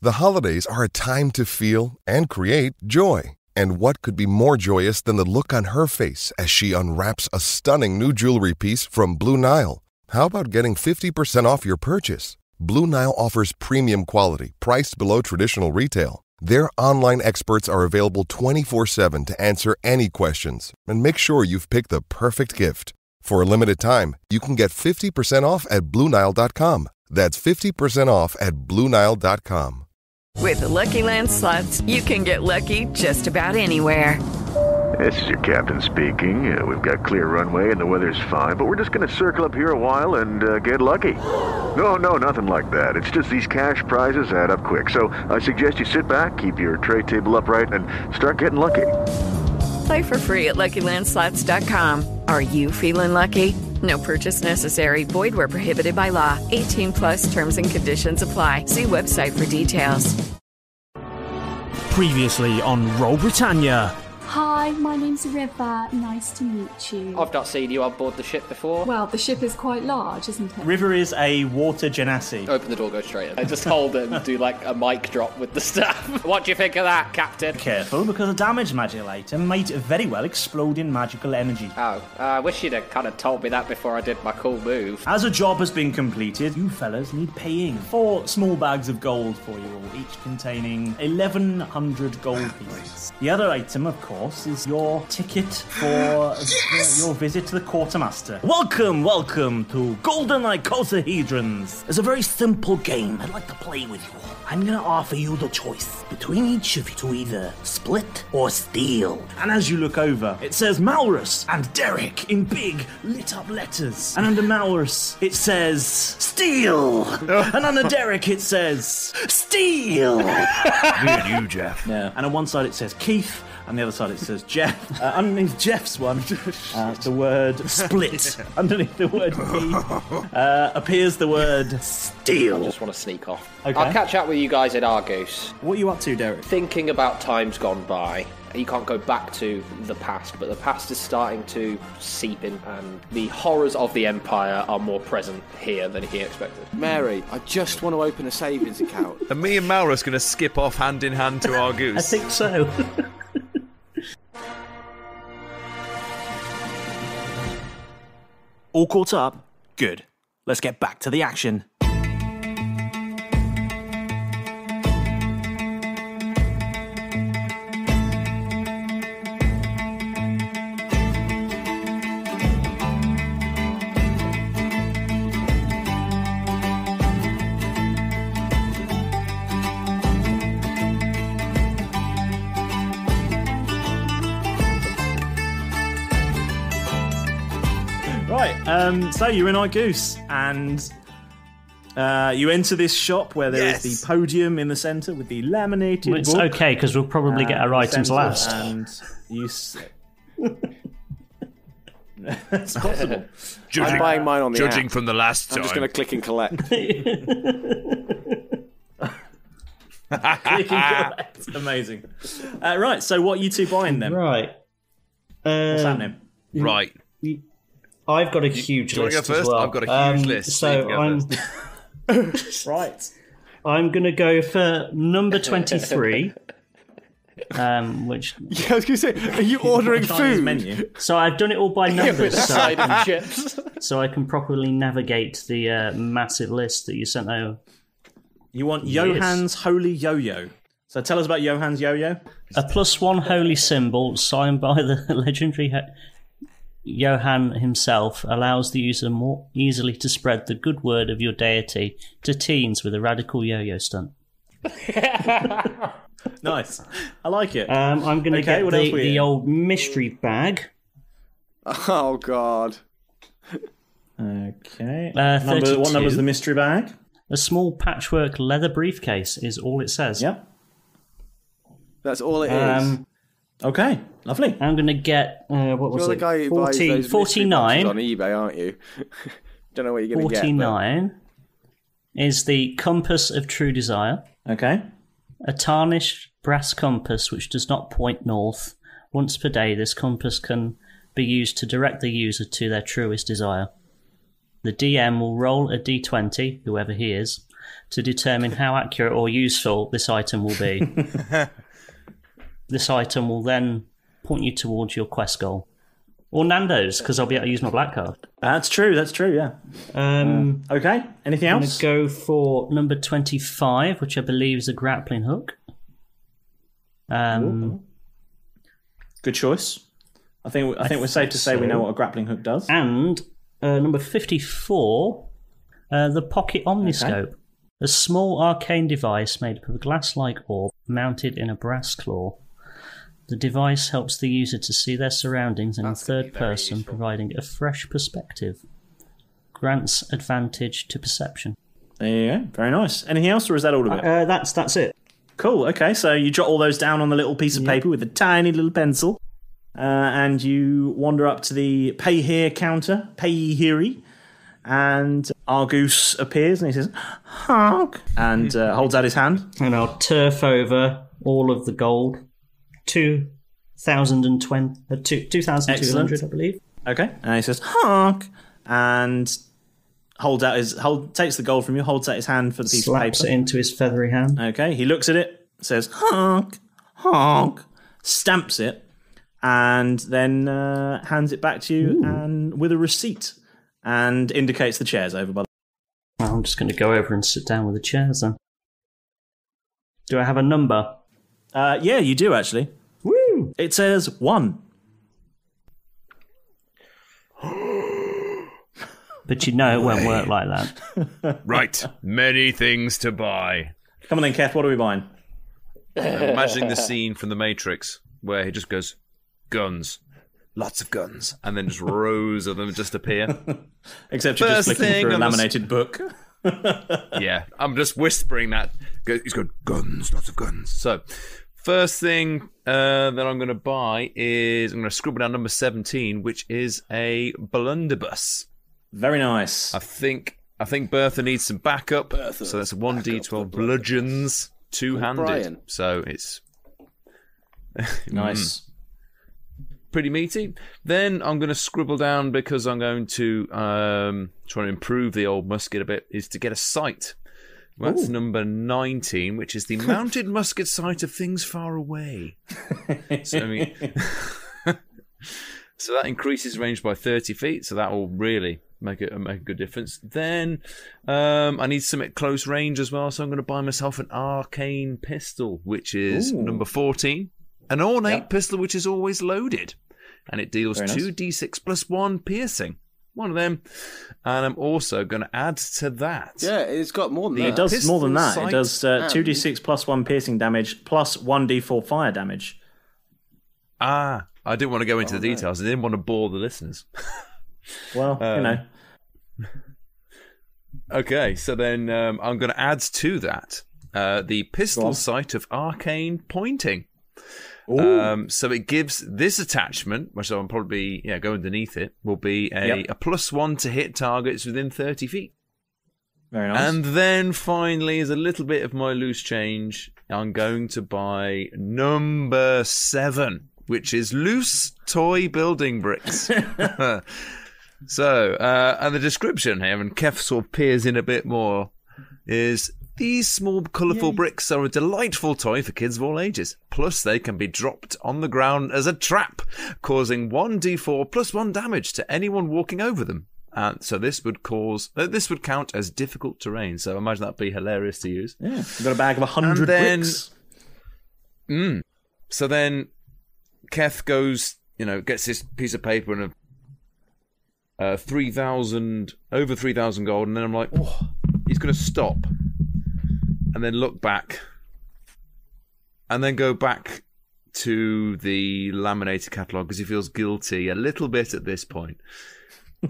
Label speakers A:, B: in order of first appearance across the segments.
A: The holidays are a time to feel and create joy. And what could be more joyous than the look on her face as she unwraps a stunning new jewelry piece from Blue Nile? How about getting 50% off your purchase? Blue Nile offers premium quality, priced below traditional retail. Their online experts are available 24/7 to answer any questions and make sure you've picked the perfect gift. For a limited time, you can get 50% off at BlueNile.com. That's 50% off at BlueNile.com.
B: With the Lucky Land Slots, you can get lucky just about anywhere.
C: This is your captain speaking. We've got clear runway and the weather's fine, but we're just going to circle up here a while and get lucky. No, nothing like that. It's just these cash prizes add up quick. So I suggest you sit back, keep your tray table upright, and start getting lucky.
B: Play for free at LuckyLandSlots.com. Are you feeling lucky? No purchase necessary. Void where prohibited by law. 18 plus terms and conditions apply. See website for details.
D: Previously on Roll Britannia.
E: Hi, my name's River. Nice to meet you.
F: I've not seen you on board the ship before.
E: Well, the ship is quite large, isn't it?
D: River is a water genasi.
F: Open the door, go straight in. I just hold it and do like a mic drop with the staff. What do you think of that, Captain?
D: Careful, because a damaged magical item might very well explode in magical energy.
F: Oh, I wish you'd have kind of told me that before I did my cool move.
D: As a job has been completed, you fellas need paying. 4 small bags of gold for you all, each containing 1,100 gold pieces. The other item, of course, is your ticket for your visit to the quartermaster. Welcome to Golden Icosahedrons. It's a very simple game I'd like to play with you all. I'm going to offer you the choice between each of you to either split or steal. And as you look over, it says Malrus and Derek in big lit up letters. And under Malrus, it says steal. And under Derek, it says steal.
C: Me and you, Jeff.
D: Yeah. And on one side, it says Keith. On the other side it says Jeff. Underneath Jeff's one, the word split. Underneath the word P appears the word steal.
F: I just want to sneak off.
D: Okay.
F: I'll catch up with you guys at Argus.
D: What are you up to, Derek?
F: Thinking about times gone by. You can't go back to the past, but the past is starting to seep in, and the horrors of the Empire are more present here than he expected.
G: Mary, I just want to open a savings account.
H: And me and Malrus going to skip off hand in hand to Argus.
I: I think so.
D: All caught up? Good. Let's get back to the action. So you're in Argus, and you enter this shop where there is the podium in the centre with the laminated book.
I: It's okay, because we'll probably get our items last.
D: And you... It's possible.
G: I'm buying mine on the
H: Judging
G: app.
H: from the last time.
G: I'm just going to click and collect.
D: Click and collect. Amazing. Right, so what are you two buying then?
I: Right.
D: What's happening?
H: Right.
I: I've got a huge list
H: go first?
I: as well.
H: I've got a huge list.
I: So I'm
D: right.
I: I'm going to go for number 23. Which
G: I was going to say, are you ordering
D: Chinese
G: food?
D: Menu.
I: So I've done it all by numbers,
F: Chips.
I: so I can properly navigate the massive list that you sent over.
D: You want Johann's Holy Yo-Yo. So tell us about Johann's Yo-Yo.
I: A +1 holy symbol signed by the legendary Johann himself allows the user more easily to spread the good word of your deity to teens with a radical yo-yo stunt.
D: Nice. I like it.
I: I'm going to get the old mystery bag.
G: Oh, God.
D: Okay.
I: 32.
D: What number's the mystery bag?
I: A small patchwork leather briefcase is all it says.
D: Yeah.
G: That's all it is.
D: Okay, lovely.
I: I'm going to get, what was
G: You're
I: it?
G: the guy who buys those
I: 49
G: on eBay, aren't you? Don't know what you're going to get.
I: 49 is the Compass of True Desire.
D: Okay.
I: A tarnished brass compass which does not point north. Once per day, this compass can be used to direct the user to their truest desire. The DM will roll a d20, whoever he is, to determine how accurate or useful this item will be. This item will then point you towards your quest goal. Or Nando's, because I'll be able to use my black card.
D: That's true, yeah. Okay, anything else?
I: I'm going to go for number 25, which I believe is a grappling hook.
D: Good choice. I think we're safe to say we know what a grappling hook does.
I: And number 54, the Pocket Omniscope. Okay. A small arcane device made up of a glass-like orb mounted in a brass claw. The device helps the user to see their surroundings in third person, providing a fresh perspective. Grants advantage to perception.
D: There you go. Very nice. Anything else, or is that all of it?
I: That's it.
D: Cool. Okay, so you jot all those down on the little piece of paper with a tiny little pencil, and you wander up to the pay here counter, pay here, and Argus appears and he says, "Honk," and holds out his hand.
I: And I'll turf over all of the gold. 2,200, I believe.
D: Okay, and he says, "Honk," and takes the gold from you, holds out his hand for the piece of paper.
I: Slaps it into his feathery hand.
D: Okay, he looks at it, says, "Honk, honk," stamps it, and then hands it back to you and with a receipt, and indicates the chairs over by the...
I: I'm just going to go over and sit down with the chairs then. Do I have a number?
D: Yeah, you do, actually.
I: Woo!
D: It says 1.
I: But you know it won't work like that.
H: Right. Many things to buy.
D: Come on then, Keth, what are we buying?
H: I'm imagining the scene from The Matrix where he just goes, guns. Lots of guns. And then just rows of them just appear.
D: Except you're just flicking through a laminated book.
H: Yeah, I'm just whispering that. He's got guns, lots of guns. So, first thing that I'm going to buy is I'm going to scribble down number 17, which is a blunderbuss.
D: Very nice.
H: I think Bertha needs some backup. So that's a 1d12 bludgeons, two-handed. So it's
D: nice.
H: Pretty meaty. Then I'm going to scribble down, because I'm going to try and improve the old musket a bit, is to get a sight. That's number 19, which is the mounted musket sight of things far away. So that increases range by 30 feet, so that will really make a good difference. Then I need some at close range as well, so I'm going to buy myself an arcane pistol, which is number 14. An ornate pistol which is always loaded. And it deals 2d6 plus 1 piercing. One of them. And I'm also going to add to that.
G: Yeah, it's got more than that.
D: It does more than that. It does 2d6 plus 1 piercing damage plus 1d4 fire damage.
H: I didn't want to go into the details. I didn't want to bore the listeners.
D: Well, you know.
H: Okay, so then I'm going to add to that the pistol sight of arcane pointing. So it gives this attachment, which I'll probably go underneath it, will be a +1 to hit targets within 30 feet.
D: Very nice.
H: And then finally, as a little bit of my loose change, I'm going to buy number 7, which is loose toy building bricks. So, and the description here, and Keth sort of peers in a bit more, is... These small, colourful bricks are a delightful toy for kids of all ages. Plus, they can be dropped on the ground as a trap, causing 1d4 plus 1 damage to anyone walking over them. And so this would count as difficult terrain. So I imagine that'd be hilarious to use.
D: Yeah, you've got a bag of 100 bricks.
H: So then, Keth goes, gets this piece of paper and over 3,000 gold, and then I'm like, he's going to stop. And then look back, and then go back to the laminated catalogue because he feels guilty a little bit at this point,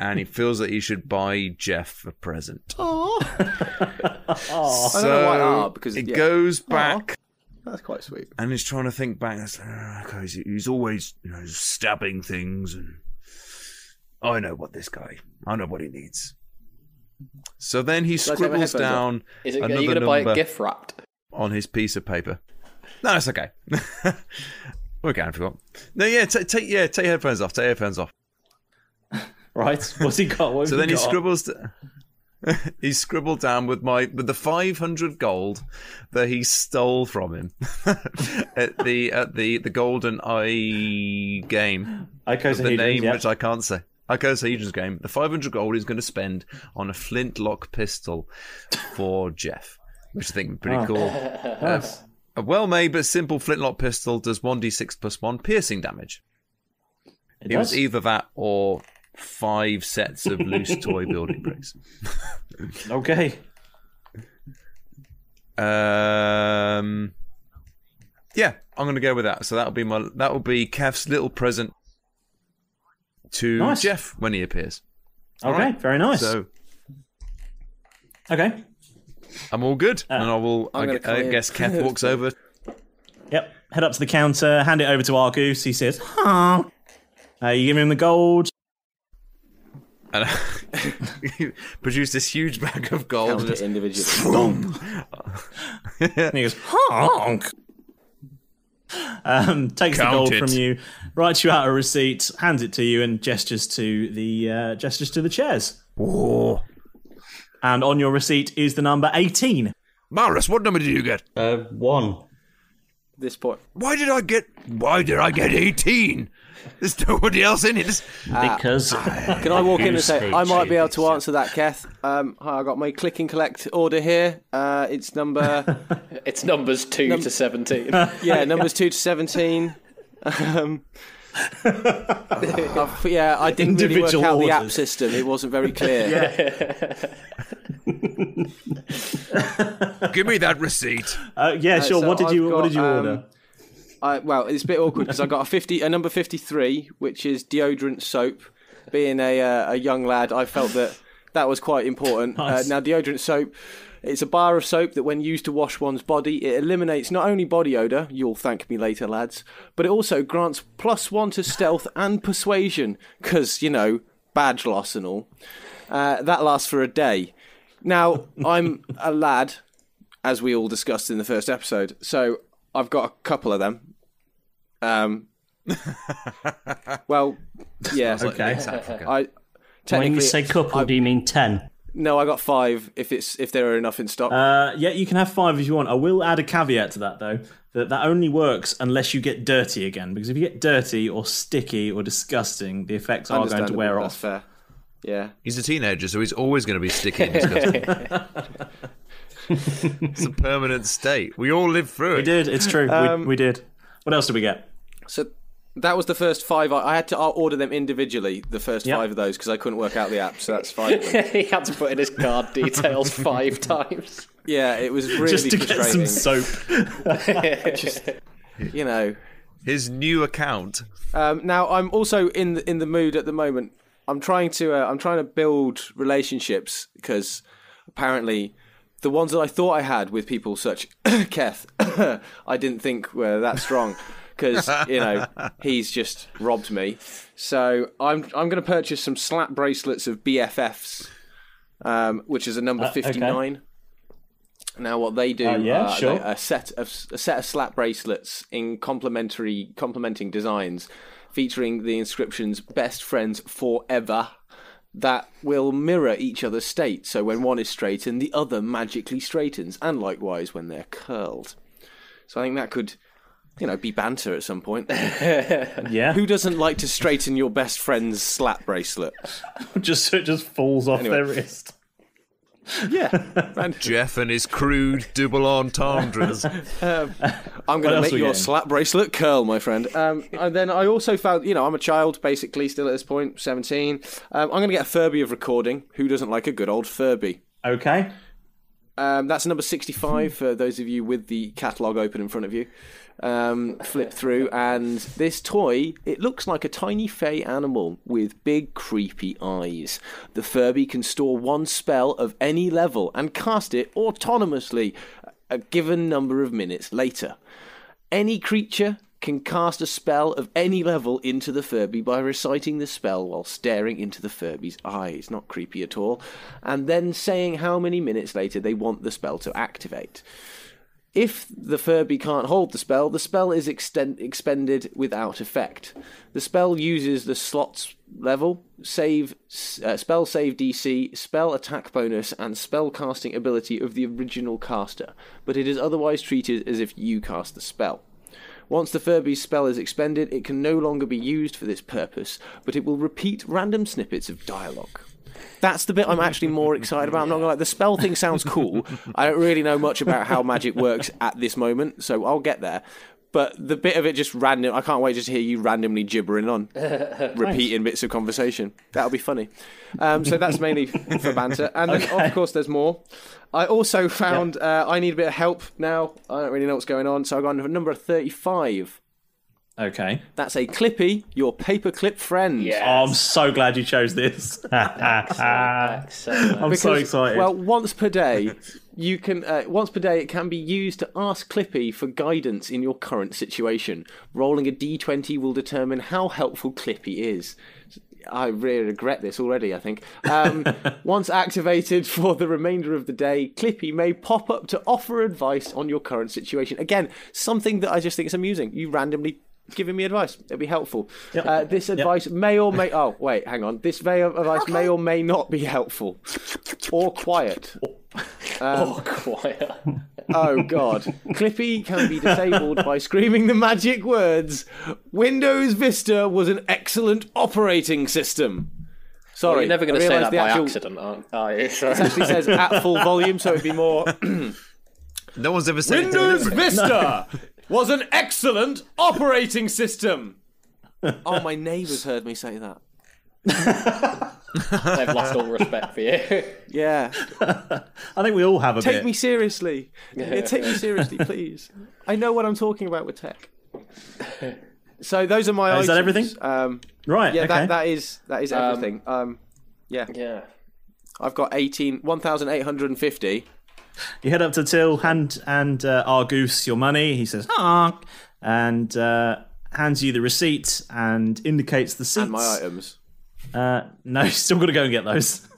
H: and he feels that he should buy Jeff a present.
G: So I don't know why because
H: it goes back.
G: That's quite sweet.
H: And he's trying to think back. He's always stabbing things, and I know what he needs. So then he scribbles down another
F: are you going to buy it gift wrapped
H: on his piece of paper. No, it's okay. We're going for it. No, take your headphones off. Take your headphones off.
D: Right. What's he got?
H: So then he scribbles. He's scribbled down with the 500 gold that he stole from him at the Golden Eye game. The name which I can't say. Icosahedron's game. The 500 gold he's going to spend on a flintlock pistol for Jeff, which I think is pretty cool.
D: Nice.
H: A well-made but simple flintlock pistol does 1d6 plus 1 piercing damage. It was either that or 5 sets of loose toy building bricks.
D: Okay.
H: Yeah, I'm going to go with that. So that will be Kev's little present to Jeff when he appears.
D: Okay, right. Very nice.
H: So,
D: okay,
H: I'm all good, and I guess Keth walks over.
D: Yep, head up to the counter, hand it over to Argus. He says, "Huh." You give him the gold.
H: And he produced this huge bag of gold.
G: Count it individually.
D: And he goes, honk. Takes the gold from you, writes you out a receipt, hands it to you, and gestures to the chairs.
H: Whoa.
D: And on your receipt is the number 18.
H: Malrus, what number did you get?
I: 1.
G: This point.
H: Why did I get 18? There's nobody else in it.
I: Because
G: can I walk in and say I might be able to answer that, Keth? Hi, I got my click and collect order here. It's number.
F: It's numbers 2 to 17.
G: Yeah, numbers 2 to 17. I didn't really work out the app system. It wasn't very clear.
H: Give me that receipt.
D: Yeah, sure.
G: So
D: what did you order?
G: Well, it's a bit awkward because I got a number 53, which is deodorant soap. Being a young lad, I felt that was quite important.
D: Nice.
G: Now, deodorant soap, it's a bar of soap that when used to wash one's body, it eliminates not only body odour, you'll thank me later, lads, but it also grants +1 to stealth and persuasion, because, badge loss and all. That lasts for a day. Now, I'm a lad, as we all discussed in the first episode, so I've got a couple of them. Well, yeah.
D: Okay.
I: When you say couple, do you mean 10?
G: No, I got 5 if there are enough in stock.
D: Yeah, you can have 5 if you want. I will add a caveat to that, though, that only works unless you get dirty again. Because if you get dirty or sticky or disgusting, the effects are going to wear off.
G: That's fair. Yeah.
H: He's a teenager, so he's always going to be sticky and disgusting. It's a permanent state. We all live through it.
D: We did. It's true. We did. What else did we get?
G: So that was the first 5. I had to order them individually, the first 5 of those, because I couldn't work out the app, so that's fine.
F: He had to put in his card details 5 times.
G: Yeah, it was really
D: just to
G: frustrating.
D: get some soap.
G: Just,
H: His new account.
G: Now, I'm also in the mood at the moment. I'm trying to build relationships, because apparently the ones that I thought I had with people such Keth, I didn't think were that strong. Because he's just robbed me. So I'm going to purchase some slap bracelets of BFFs, which is a number 59. Okay. Now what they do,
D: sure.
G: a set of slap bracelets in complementing designs, featuring the inscriptions "Best Friends Forever," that will mirror each other's state. So when one is straightened, the other magically straightens, and likewise when they're curled. So I think that could, be banter at some point.
D: Yeah.
G: Who doesn't like to straighten your best friend's slap bracelet?
D: Just so it just falls off their wrist.
G: Yeah.
H: Jeff and his crude double entendres.
G: I'm going to make your slap bracelet curl, my friend. And then I also found, I'm a child, basically, still at this point, 17. I'm going to get a Furby of recording. Who doesn't like a good old Furby?
D: Okay.
G: That's number 65 for those of you with the catalogue open in front of you. Flip through, and this toy, it looks like a tiny fey animal with big creepy eyes. The Furby can store 1 spell of any level and cast it autonomously a given number of minutes later. Any creature can cast a spell of any level into the Furby by reciting the spell while staring into the Furby's eyes. Not creepy at all. And then saying how many minutes later they want the spell to activate. If the Furby can't hold the spell is expended without effect. The spell uses the slots level, spell save DC, spell attack bonus, and spell casting ability of the original caster, but it is otherwise treated as if you cast the spell. Once the Furby's spell is expended, it can no longer be used for this purpose, but it will repeat random snippets of dialogue. That's the bit I'm actually more excited about. I'm not gonna lie, the spell thing sounds cool. I don't really know much about how magic works at this moment, so I'll get there. But the bit of it just random, I can't wait just to hear you randomly gibbering on, repeating bits of conversation. That'll be funny. So that's mainly for banter. And then, of course, there's more. I also found I need a bit of help now. I don't really know what's going on, so I got number 35.
D: Okay.
G: That's a Clippy, your paperclip friend.
D: Yes. Oh, I'm so glad you chose this.
F: Excellent.
D: I'm so excited.
G: Well, once per day, it can be used to ask Clippy for guidance in your current situation. Rolling a d20 will determine how helpful Clippy is. I really regret this already, I think. Once activated for the remainder of the day, Clippy may pop up to offer advice on your current situation. Again, something that I just think is amusing. You randomly giving me advice. It'll be helpful. Yep. This advice may or may... Oh, wait, hang on. This advice may or may not be helpful. Or quiet.
F: Or quiet.
G: Oh, God. Clippy can be disabled by screaming the magic words, Windows Vista was an excellent operating system. Sorry.
F: Well, you're never going to say that by accident, aren't you?
G: It actually says at full volume, so it'd be more...
H: No one's ever said
G: Windows Vista was an excellent operating system. Oh, my neighbours heard me say that.
F: They've lost all respect for you.
G: Yeah.
D: I think we all have a bit.
G: Take me seriously. Yeah, take me seriously, please. I know what I'm talking about with tech. So those are my items.
D: Is that everything? Right.
G: Yeah,
D: okay.
G: that is everything.
F: Yeah.
G: I've got 1,850.
D: You head up to Till, hand Argoose your money. He says, and hands you the receipt and indicates the seats.
G: And my items.
D: No, you've still got to go and get those.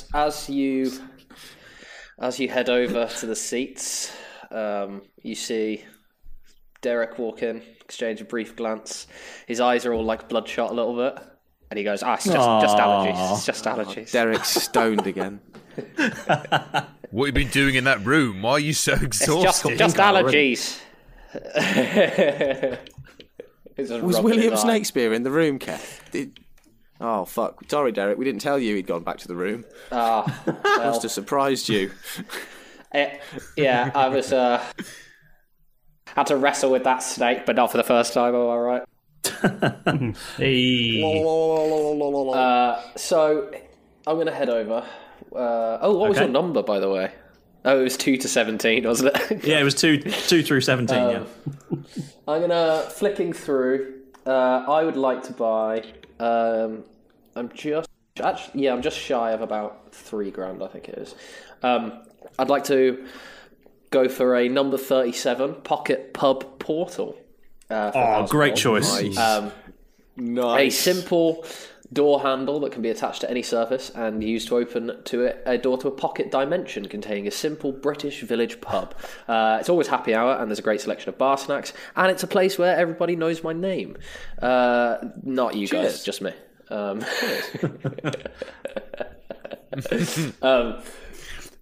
F: As you head over to the seats, you see Derek walk in, exchange a brief glance. His eyes are all like bloodshot a little bit, and he goes, it's just allergies. It's just allergies.
G: Derek's stoned again.
H: What have you been doing in that room? Why are you so exhausted?
F: It's just allergies.
G: Was William Snakespeare in the room, Keth? Oh, fuck. Sorry, Derek, we didn't tell you he'd gone back to the room. Must have surprised you.
F: Yeah, I was... had to wrestle with that snake, but not for the first time, am I right? So, I'm going to head over. What was your number, by the way? Oh, it was 2 to 17, wasn't it?
D: Yeah, it was 2 through 17, yeah.
F: I'm going to... Flicking through, I would like to buy... I'm just shy of about $3,000, I think it is. I'd like to go for a number 37 pocket pub portal.
D: Great choice.
G: Nice.
F: A simple door handle that can be attached to any surface and used to open a door to a pocket dimension containing a simple British village pub. It's always happy hour and there's a great selection of bar snacks, and it's a place where everybody knows my name. Not you guys, just me.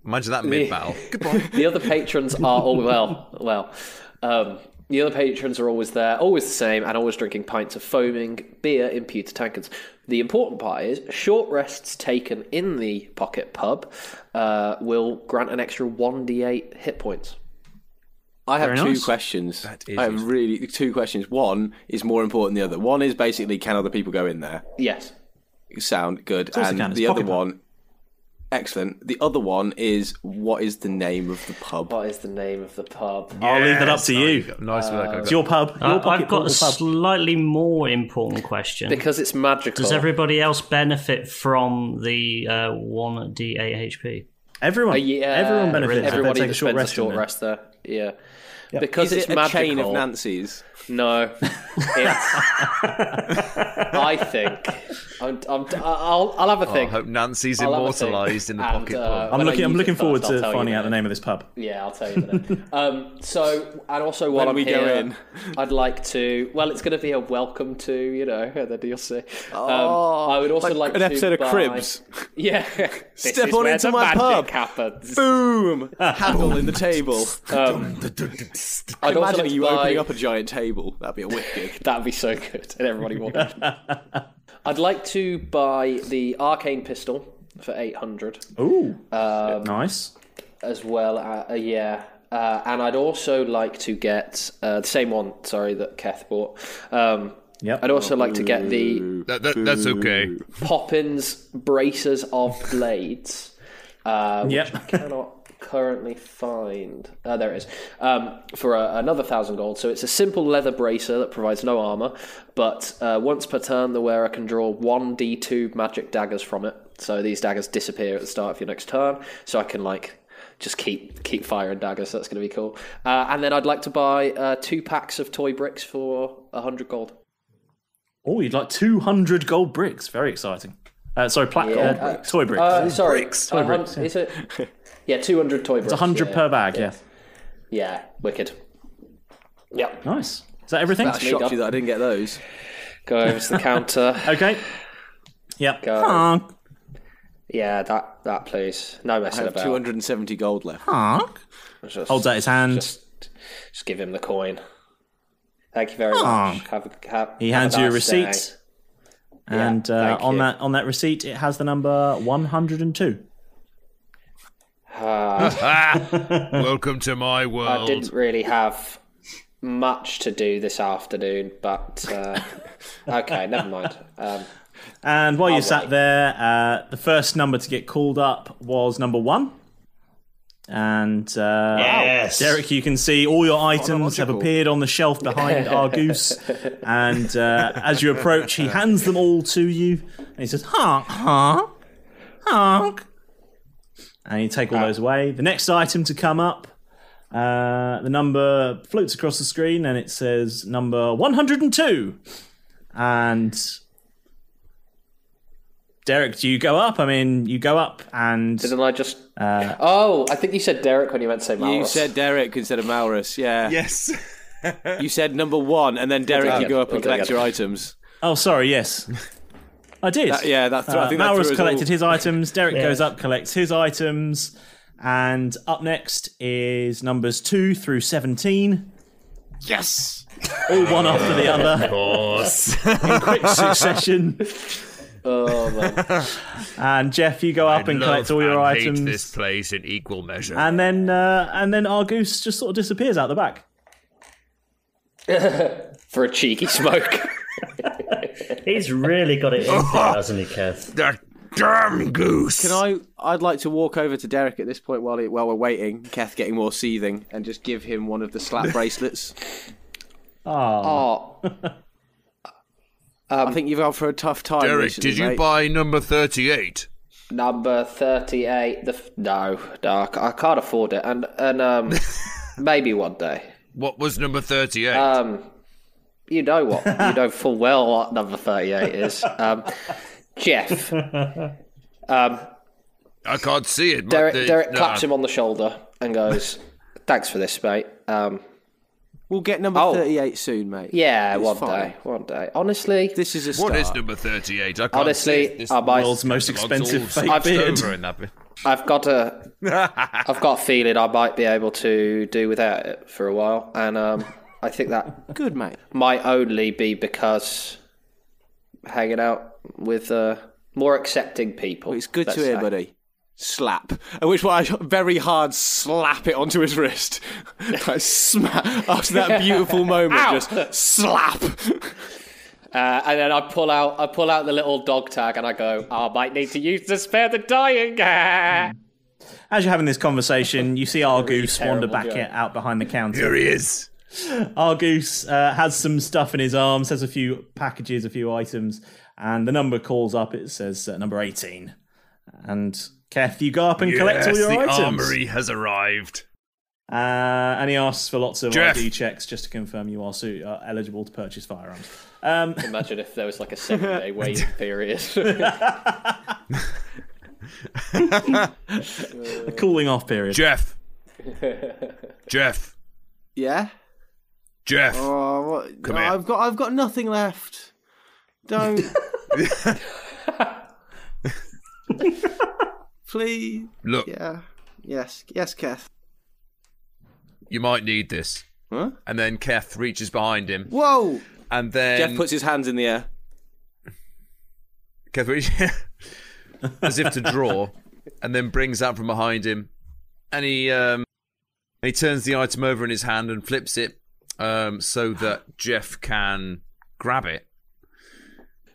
H: Imagine that mid-battle.
F: Goodbye. The other patrons are the other patrons are always there, always the same, and always drinking pints of foaming beer in pewter tankards. The important part is short rests taken in the pocket pub will grant an extra 1d8 hit points.
G: I have two questions. I have really two questions. One is more important than the other. One is basically, can other people go in there?
F: Yes.
G: Sound good. And the other one... Excellent. The other one is, what is the name of the pub?
F: What is the name of the pub?
D: I'll leave that up to you.
H: Nice work.
D: It's your pub.
I: I've got a slightly more important question.
F: Because it's magical.
I: Does everybody else benefit from the 1d8 HP?
D: Everyone. Everyone benefits.
F: Everybody
D: take a short rest
F: there. Yeah.
D: Yep.
F: Because
G: Is
F: it's
G: it a
F: magical.
G: chain of Nancy's?
F: No, it's. I think I'll have a think.
H: I hope Nancy's
F: I'll have a think.
H: immortalised in the
F: And,
H: pocket pub.
F: when I
D: I'm
F: use
D: looking
F: it
D: forward
F: first, I'll
D: to
F: tell you
D: finding out the
F: name.
D: name of this pub.
F: Yeah, I'll tell you the name. So, and also while
G: When
F: I'm
G: we
F: here,
G: go in.
F: I'd like to. Well, it's going to be a welcome to, and then you'll see.
G: Oh,
F: I would also like
G: an
F: to
G: episode of
F: buy-
G: Cribs.
F: Yeah. This
G: Step
F: is
G: on
F: where
G: into
F: the
G: my
F: magic
G: pub.
F: happens.
G: Boom! Handle in the table.
F: I'd also
G: Imagine
F: like
G: you
F: to buy-
G: opening up a giant table. That'd be a wicked gig.
F: That'd be so good, and everybody wanted. I'd like to buy the arcane pistol for 800.
D: Ooh, nice.
F: As well, and I'd also like to get the same one. Sorry, that Keth bought.
D: Yep.
F: I'd also like to get the
H: That's okay.
F: Poppins bracers of blades, which I cannot currently find. There it is. For another 1,000 gold. So it's a simple leather bracer that provides no armor, but once per turn, the wearer can draw 1d2 magic daggers from it. So these daggers disappear at the start of your next turn. So I can just keep firing daggers. That's going to be cool. And then I'd like to buy 2 packs of toy bricks for 100 gold.
D: Oh, you'd like 200 gold bricks. Very exciting. Toy bricks.
F: Sorry,
D: Toy bricks.
F: Is it? Yeah, 200 toy bricks.
D: It's 100 per bag, yeah.
F: Yeah, wicked. Yep.
D: Nice. Is that everything?
G: That shocked you that I didn't get those.
F: Go over to the counter.
D: Okay. Yep.
F: Go. Yeah, that please. No
G: I
F: messing
G: have
F: about.
G: 270 gold left.
F: Just,
D: Holds out his hand.
F: Just give him the coin. Thank you very much.
D: He hands you a
F: nice
D: receipt.
F: day.
D: And
F: thank you.
D: on that receipt, it has the number 102.
H: Welcome to my
F: I
H: world.
F: didn't really have much to do this afternoon, but okay, never mind.
D: And while you
F: I'll
D: sat
F: wait.
D: there, the first number to get called up was number 1. And Derek, you can see all your items have appeared on the shelf behind Argoose. And as you approach, he hands them all to you. And he says, honk, honk, honk. And you take all those away. The next item to come up, the number floats across the screen and it says number 102. And Derek, do you go up? I mean, you go up and...
F: Didn't I just... I think you said Derek when you meant to say Malrus.
G: You said Derek instead of Malrus, yeah.
H: Yes.
G: You said number 1, and then Derek, you go up and
F: We'll do it
G: collect
F: again.
G: your items.
D: Oh, sorry, yes. I did.
G: I think that threw
D: Malrus
G: us
D: collected
G: all.
D: his items, Derek goes up, collects his items, and up next is numbers 2 through 17.
H: Yes.
D: All one after the other.
H: Of course.
D: In quick succession.
F: Oh, man.
D: And Jeff, you go up and collect all your items.
H: Hate this place in equal measure.
D: And then Argoose just sort of disappears out the back.
F: For a cheeky smoke.
I: He's really got it in there, hasn't he, Keth?
H: That damn goose.
G: I'd like to walk over to Derek at this point while we're waiting, Keth getting more seething, and just give him one of the slap bracelets.
F: Oh.
G: I think you've gone for a tough time.
H: Derek,
G: recently,
H: did you
G: mate.
H: buy number 38?
F: Number 38. No, I can't afford it. And maybe one day.
H: What was number 38?
F: You know what? You know full well what number 38 is. Jeff.
H: I can't see it.
F: Derek claps him on the shoulder and goes, "Thanks for this, mate."
G: We'll get number 38 soon, mate.
F: Yeah,
G: It's
F: one day. Honestly,
G: this is a start.
H: What is number 38? I can't
F: Honestly,
H: see it. This
F: I might-
D: World's most expensive fake
H: I've
D: beard.
H: over in that bit.
F: I've got a feeling I might be able to do without it for a while, and I think that
G: Good, mate.
F: might only be because hanging out with more accepting people.
G: Well, it's good
F: let's
G: to hear,
F: say.
G: buddy. Slap. At which point I very hard slap it onto his wrist. Like, after that beautiful moment,
F: Ow!
G: just slap.
F: And then I pull out the little dog tag, and I go, I might need to use to spare the dying.
D: As you're having this conversation, you see Argoose wander
F: terrible
D: back
F: joke.
D: out behind the counter.
H: Here he is.
D: Argoose has some stuff in his arms, has a few packages, a few items, and the number calls up. It says number 18. And Keth, you go up and collect all your
H: the
D: items.
H: armory has arrived.
D: And he asks for lots of
H: Jeff.
D: ID checks just to confirm you are eligible to purchase firearms.
F: Imagine if there was like a 7-day waiting period.
D: A cooling off period.
H: Jeff. Jeff.
G: Yeah.
H: Jeff.
G: Oh, what?
H: Come here.
G: I've got nothing left. Don't. Please.
H: Look.
G: Yeah. Yes, Keth.
H: You might need this.
G: Huh?
H: And then Keth reaches behind him.
G: Whoa!
H: And then
G: Jeff puts his hands in the air.
H: Keth reaches as if to draw, and then brings out from behind him, and he turns the item over in his hand and flips it so that Jeff can grab it.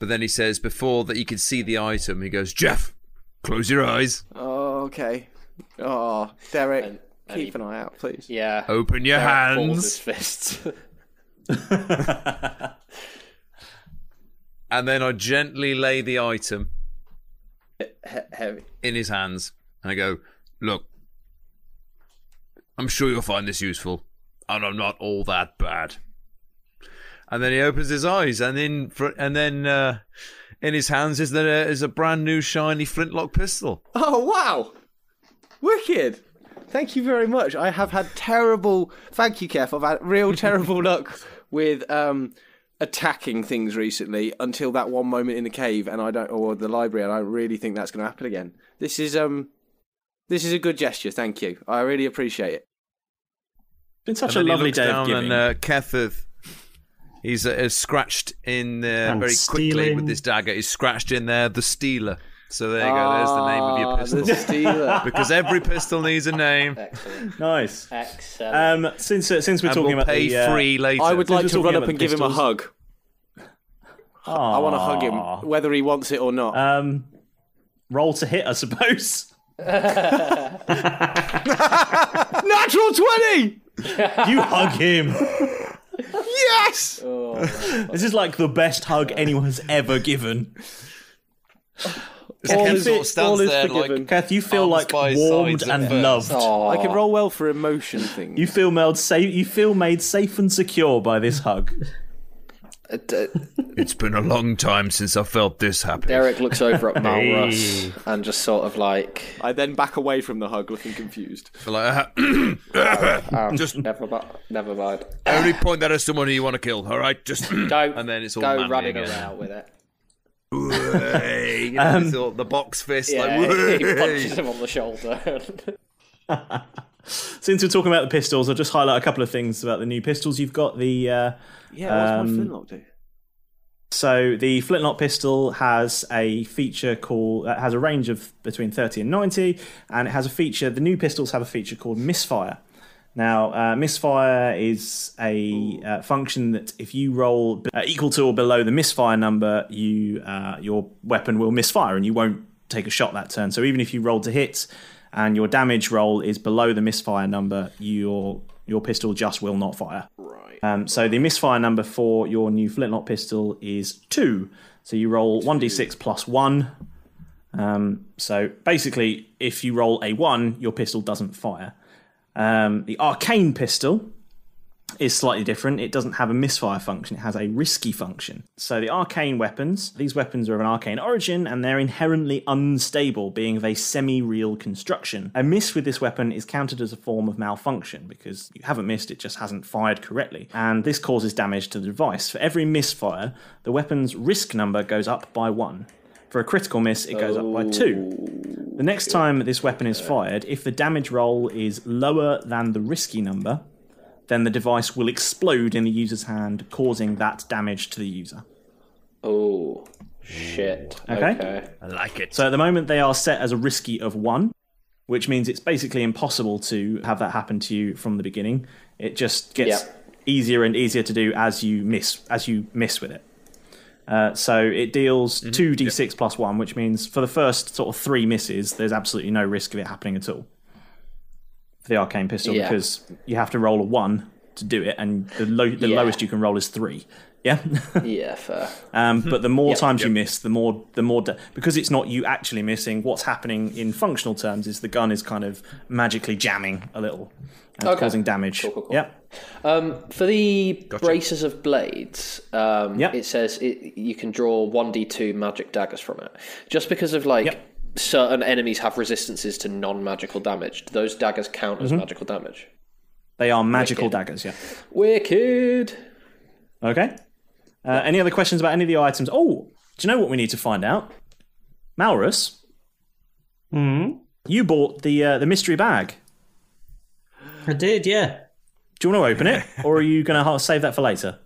H: But then he says, before that he can see the item, he goes, "Jeff, close your eyes."
G: Oh, okay. Oh, Derek,
F: And
G: keep an eye out, please.
F: Yeah.
H: Open your
F: Derek balls
H: hands.
F: his fists.
H: And then I gently lay the item
F: Heavy.
H: in his hands, and I go, "Look, I'm sure you'll find this useful, and I'm not all that bad." And then he opens his eyes, and then in his hands is a brand new shiny flintlock pistol.
G: Oh, wow! Wicked! Thank you very much. I have had terrible... Thank you, Keth. I've had real terrible luck with attacking things recently until that one moment in the cave or the library, and I don't really think that's going to happen again. This is a good gesture, thank you. I really appreciate it.
D: It's been such a lovely day of giving.
H: And Keth, he's scratched in there very quickly
I: stealing.
H: with this dagger. He's scratched in there the Stealer. So there you go. There's the name of your pistol.
G: The Stealer.
H: Because every pistol needs a name.
F: Excellent.
D: Nice.
F: Excellent.
D: Since we're
H: And
D: talking
H: we'll
D: about
H: pay
D: the
H: free later.
G: I would like
D: Since
G: to
D: we're
G: run
D: talking
G: up
D: about
G: and
D: the
G: give him a
D: pistols.
G: hug. I want to hug him, whether he wants it or not.
D: Roll to hit, I suppose.
G: Natural 20!
D: You hug him.
G: Yes!
F: Oh,
D: This is like the best hug anyone has ever given.
H: Keth
G: is-
H: sort of stands
G: all is
H: there
G: forgiven.
H: like
D: Kath, you feel
H: arms
D: like
H: by his
D: warmed
H: sides at
D: and
H: first.
D: loved.
F: Oh.
G: I can roll well for emotion things.
D: You feel made safe and secure by this hug.
H: It's been a long time since I felt this happy.
F: Derek looks over at Malrus and just sort of like,
G: I then back away from the hug, looking confused.
H: Like, just
F: never mind.
H: only point that at someone who you want to kill. All right, just
F: Go,
H: and then it's all
F: go
H: manly
F: running
H: again.
F: around with it.
H: You know, it's all the box fist.
F: Yeah,
H: like,
F: he punches him on the shoulder.
D: Since we're talking about the pistols, I'll just highlight a couple of things about the new pistols. You've got the
G: Yeah, what's my flintlock do?
D: So the flintlock pistol has a feature called has a range of between 30 and 90, and it has a feature. The new pistols have a feature called misfire. Now, misfire is a function that if you roll equal to or below the misfire number, your weapon will misfire and you won't take a shot that turn. So even if you roll to hit and your damage roll is below the misfire number, your pistol just will not fire.
G: Right.
D: So the misfire number for your new flintlock pistol is 2. So you roll 1d6 plus 1. So basically, if you roll a 1, your pistol doesn't fire. The arcane pistol is slightly different. It doesn't have a misfire function. It has a risky function. So the arcane weapons, these weapons are of an arcane origin, and they're inherently unstable, being of a semi-real construction. A miss with this weapon is counted as a form of malfunction, because you haven't missed, it just hasn't fired correctly. And this causes damage to the device. For every misfire, the weapon's risk number goes up by 1. For a critical miss, it goes up by 2. The next time this weapon is fired, if the damage roll is lower than the risky number, then the device will explode in the user's hand, causing that damage to the user.
F: Oh, shit.
D: Okay.
H: I like it.
D: So at the moment, they are set as a risky of 1, which means it's basically impossible to have that happen to you from the beginning. It just gets easier and easier to do as you miss with it. So it deals 2d6 plus 1, which means for the first sort of 3 misses, there's absolutely no risk of it happening at all. For the arcane pistol, because you have to roll a 1 to do it, and the lowest you can roll is 3. Yeah.
F: Yeah, fair.
D: But the more times you miss, the more because it's not you actually missing. What's happening in functional terms is the gun is kind of magically jamming a little and causing damage.
F: Cool.
D: Yeah.
F: For the braces of blades, it says you can draw 1d2 magic daggers from it. Just because of certain enemies have resistances to non-magical damage. Do those daggers count as magical damage?
D: They are magical daggers. Yeah.
F: Wicked.
D: Okay. Any other questions about any of the items? Oh, do you know what we need to find out? Malrus, you bought the mystery bag.
I: I did, yeah.
D: Do you want to open it, or are you going to save that for later?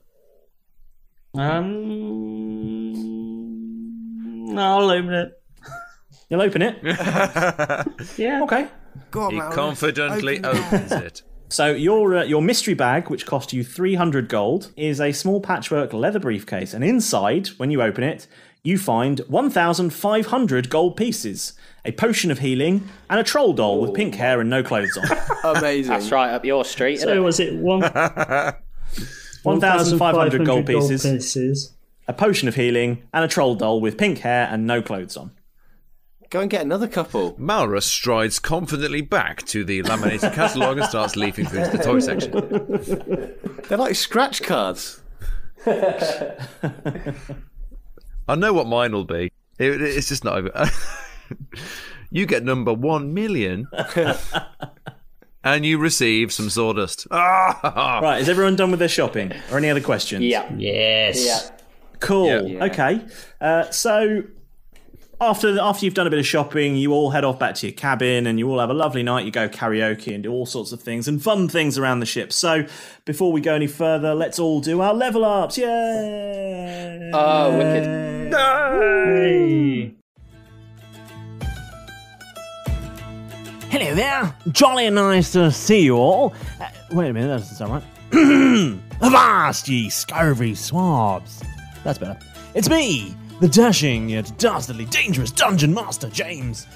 I: No, I'll open it.
D: You'll open it?
I: Yeah.
D: Okay.
G: Go on,
H: He
G: Malrus.
H: confidently opens it.
D: So your mystery bag, which cost you 300 gold, is a small patchwork leather briefcase, and inside, when you open it, you find 1,500 gold pieces, a potion of healing, and a troll doll with pink hair and no clothes on.
G: Amazing.
F: That's right up your street.
I: So was it
D: 1,500 gold pieces, a potion of healing, and a troll doll with pink hair and no clothes on.
G: Go and get another couple.
H: Malrus strides confidently back to the laminated catalogue and starts leafing through the toy section.
G: They're like scratch cards.
H: I know what mine will be. It's just not over. You get number 1,000,000 and you receive some sawdust.
D: Right, is everyone done with their shopping? Or any other questions?
F: Yeah.
I: Yes.
F: Yeah.
D: Cool.
F: Yeah.
D: Okay. So after you've done a bit of shopping, you all head off back to your cabin and you all have a lovely night. You go karaoke and do all sorts of things and fun things around the ship. So before we go any further, let's all do our level ups. Yay!
F: Oh, wicked.
I: Hey.
J: Hello there, jolly nice to see you all. Wait a minute, that doesn't sound right. Avast, ye scurvy swabs. That's better. It's me, the dashing yet dastardly dangerous dungeon master, James.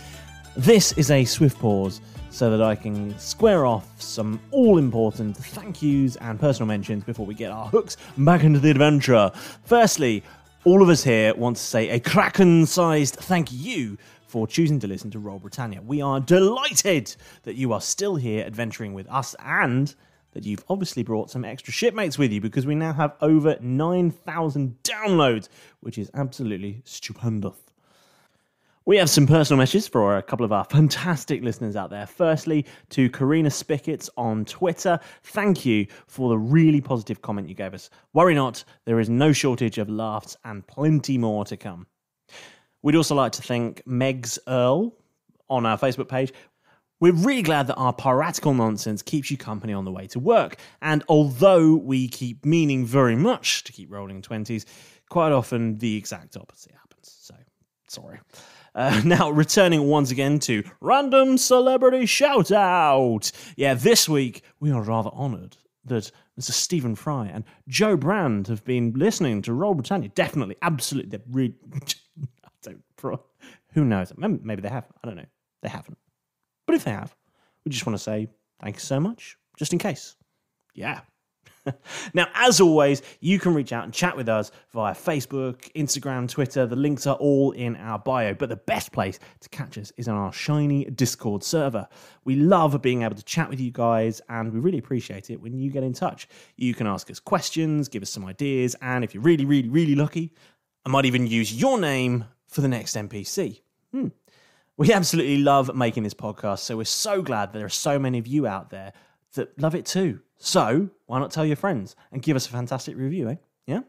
J: This is a swift pause so that I can square off some all-important thank yous and personal mentions before we get our hooks back into the adventure. Firstly, all of us here want to say a Kraken-sized thank you for choosing to listen to Roll Britannia. We are delighted that you are still here adventuring with us and that you've obviously brought some extra shipmates with you because we now have over 9,000 downloads, which is absolutely stupendous. We have some personal messages for a couple of our fantastic listeners out there. Firstly, to Karina Spickets on Twitter, thank you for the really positive comment you gave us. Worry not, there is no shortage of laughs and plenty more to come. We'd also like to thank Megs Earl on our Facebook page. We're really glad that our piratical nonsense keeps you company on the way to work. And although we keep meaning very much to keep rolling 20s, quite often the exact opposite happens. So, sorry. Now, returning once again to Random Celebrity Shoutout. Yeah, this week we are rather honoured that Mr. Stephen Fry and Joe Brand have been listening to Roll Britannia. Definitely, absolutely. They're really... Who knows? Maybe they have. I don't know. They haven't. But if they have, we just want to say thank you so much, just in case. Yeah. Now, as always, you can reach out and chat with us via Facebook, Instagram, Twitter. The links are all in our bio. But the best place to catch us is on our shiny Discord server. We love being able to chat with you guys, and we really appreciate it when you get in touch. You can ask us questions, give us some ideas, and if you're really, really, really lucky, I might even use your name for the next NPC. We absolutely love making this podcast, so we're so glad that there are so many of you out there that love it too. So why not tell your friends and give us a fantastic review, eh? Yeah?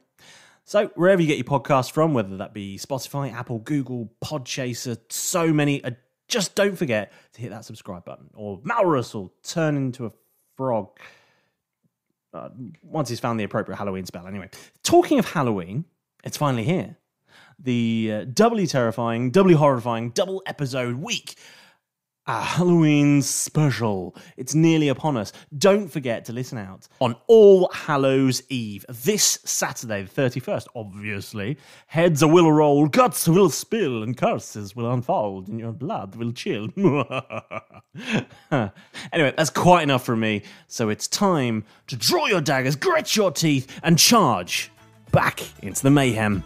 J: So wherever you get your podcast from, whether that be Spotify, Apple, Google, Podchaser, so many, just don't forget to hit that subscribe button, or Malrus will turn into a frog once he's found the appropriate Halloween spell. Anyway, talking of Halloween, it's finally here. The doubly terrifying, doubly horrifying, double episode week A Halloween special. It's nearly upon us. Don't forget to listen out on All Hallows Eve, this Saturday, the 31st, obviously. Heads will roll, guts will spill, and curses will unfold, and your blood will chill. Anyway, that's quite enough from me, so it's time to draw your daggers, grit your teeth, and charge back into the mayhem.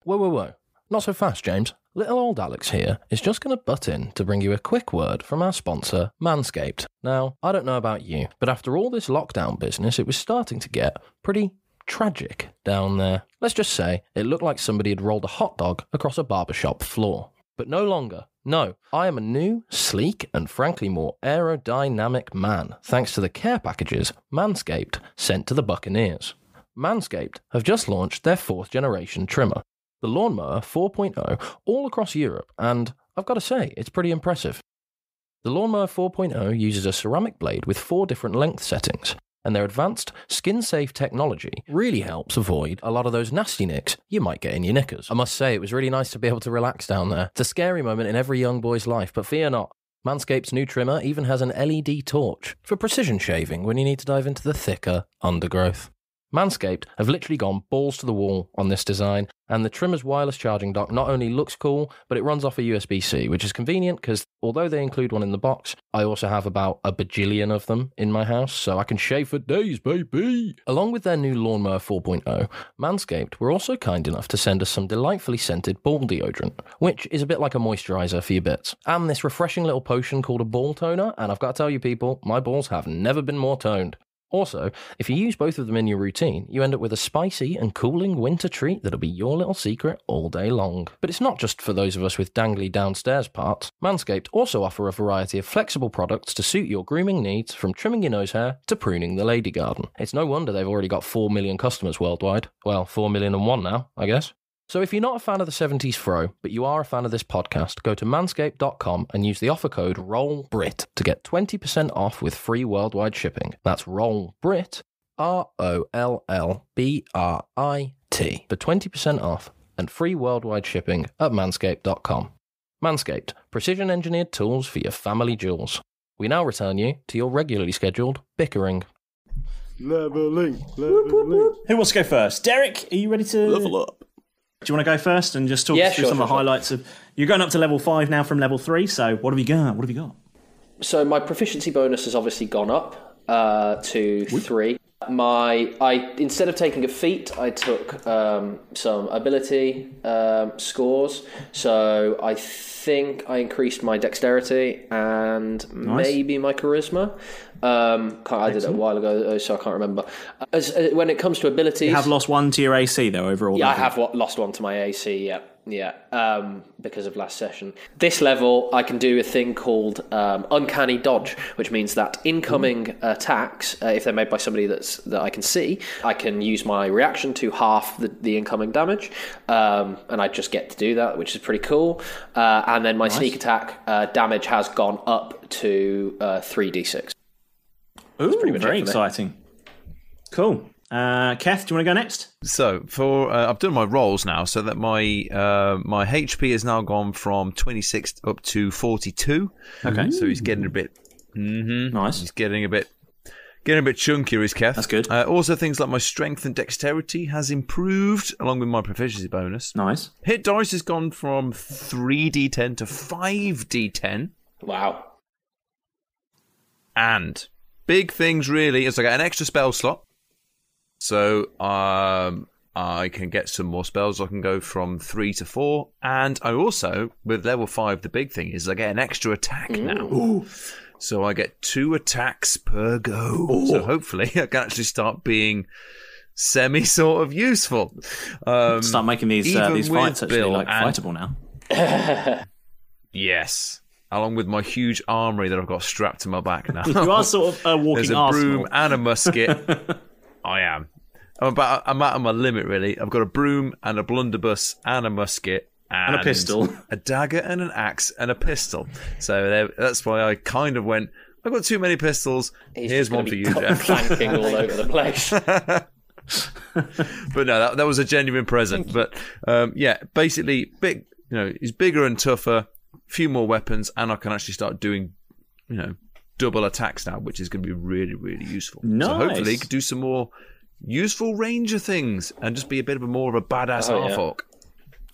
K: Whoa. Not so fast, James. Little old Alex here is just going to butt in to bring you a quick word from our sponsor, Manscaped. Now, I don't know about you, but after all this lockdown business, it was starting to get pretty tragic down there. Let's just say it looked like somebody had rolled a hot dog across a barbershop floor. But no longer. No, I am a new, sleek, and frankly more aerodynamic man, thanks to the care packages Manscaped sent to the Buccaneers. Manscaped have just launched their 4th generation trimmer, the Lawnmower 4.0, all across Europe, and I've got to say, it's pretty impressive. The Lawnmower 4.0 uses a ceramic blade with 4 different length settings, and their advanced skin-safe technology really helps avoid a lot of those nasty nicks you might get in your knickers. I must say, it was really nice to be able to relax down there. It's a scary moment in every young boy's life, but fear not. Manscaped's new trimmer even has an LED torch for precision shaving when you need to dive into the thicker undergrowth. Manscaped have literally gone balls to the wall on this design, and the trimmer's wireless charging dock not only looks cool, but it runs off a USB-C, which is convenient because although they include one in the box, I also have about a bajillion of them in my house, so I can shave for days, baby! Along with their new Lawnmower 4.0, Manscaped were also kind enough to send us some delightfully scented ball deodorant, which is a bit like a moisturiser for your bits, and this refreshing little potion called a ball toner, and I've got to tell you people, my balls have never been more toned. Also, if you use both of them in your routine, you end up with a spicy and cooling winter treat that'll be your little secret all day long. But it's not just for those of us with dangly downstairs parts. Manscaped also offer a variety of flexible products to suit your grooming needs, from trimming your nose hair to pruning the lady garden. It's no wonder they've already got 4 million customers worldwide. Well, 4,000,001 now, I guess. So if you're not a fan of the 70s fro, but you are a fan of this podcast, go to manscaped.com and use the offer code ROLLBRIT to get 20% off with free worldwide shipping. That's ROLLBRIT, ROLLBRIT, for 20% off and free worldwide shipping at manscaped.com. Manscaped, precision-engineered tools for your family jewels. We now return you to your regularly scheduled bickering.
G: Leveling.
D: Who wants to go first? Derek, are you ready to
G: level up?
D: Do you want to go first and just talk through some of the highlights of... You're going up to level 5 now from level 3, so what have you got?
F: So my proficiency bonus has obviously gone up to 3. Instead of taking a feat, I took some ability scores. So I think I increased my dexterity and maybe my charisma. I did it a while ago, so I can't remember. When it comes to abilities...
D: You have lost 1 to your AC, though, overall.
F: Yeah, I have lost 1 to my AC, yeah, because of last session. This level, I can do a thing called Uncanny Dodge, which means that incoming attacks, if they're made by somebody that I can see, I can use my reaction to half the incoming damage, and I just get to do that, which is pretty cool. And then my sneak attack damage has gone up to 3d6.
D: Ooh, very exciting. Cool. Keth, do you want to go next?
H: So I've done my rolls now, so that my HP has now gone from 26 up to 42. Okay, so he's getting a bit nice. He's getting a bit chunkier, is Keth.
D: That's good.
H: Also, things like my strength and dexterity has improved, along with my proficiency bonus.
D: Nice.
H: Hit dice has gone from 3d10 to 5d10.
F: Wow.
H: And big things really is I get an extra spell slot. So I can get some more spells. I can go from 3 to 4. And I also, with level 5, the big thing is I get an extra attack now. Ooh. So I get 2 attacks per go. Ooh. So hopefully I can actually start being sort of useful.
D: Start making these fights actually fightable now.
H: Yes. Along with my huge armoury that I've got strapped to my back now.
D: You are sort of a walking
H: There's a
D: arsenal.
H: broom and a musket. I am. I'm at my limit, really. I've got a broom and a blunderbuss and a musket. And
D: a pistol.
H: A dagger and an axe and a pistol. So that's why I kind of went, I've got too many pistols. Here's one for you, Jeff.
F: Clanking all over the place.
H: But no, that was a genuine present. But basically, big. He's bigger and tougher, few more weapons, and I can actually start doing, double attacks now, which is going to be really, really useful.
D: Nice.
H: So hopefully, he can do some more useful ranger things and just be a bit of more of a badass half-orc.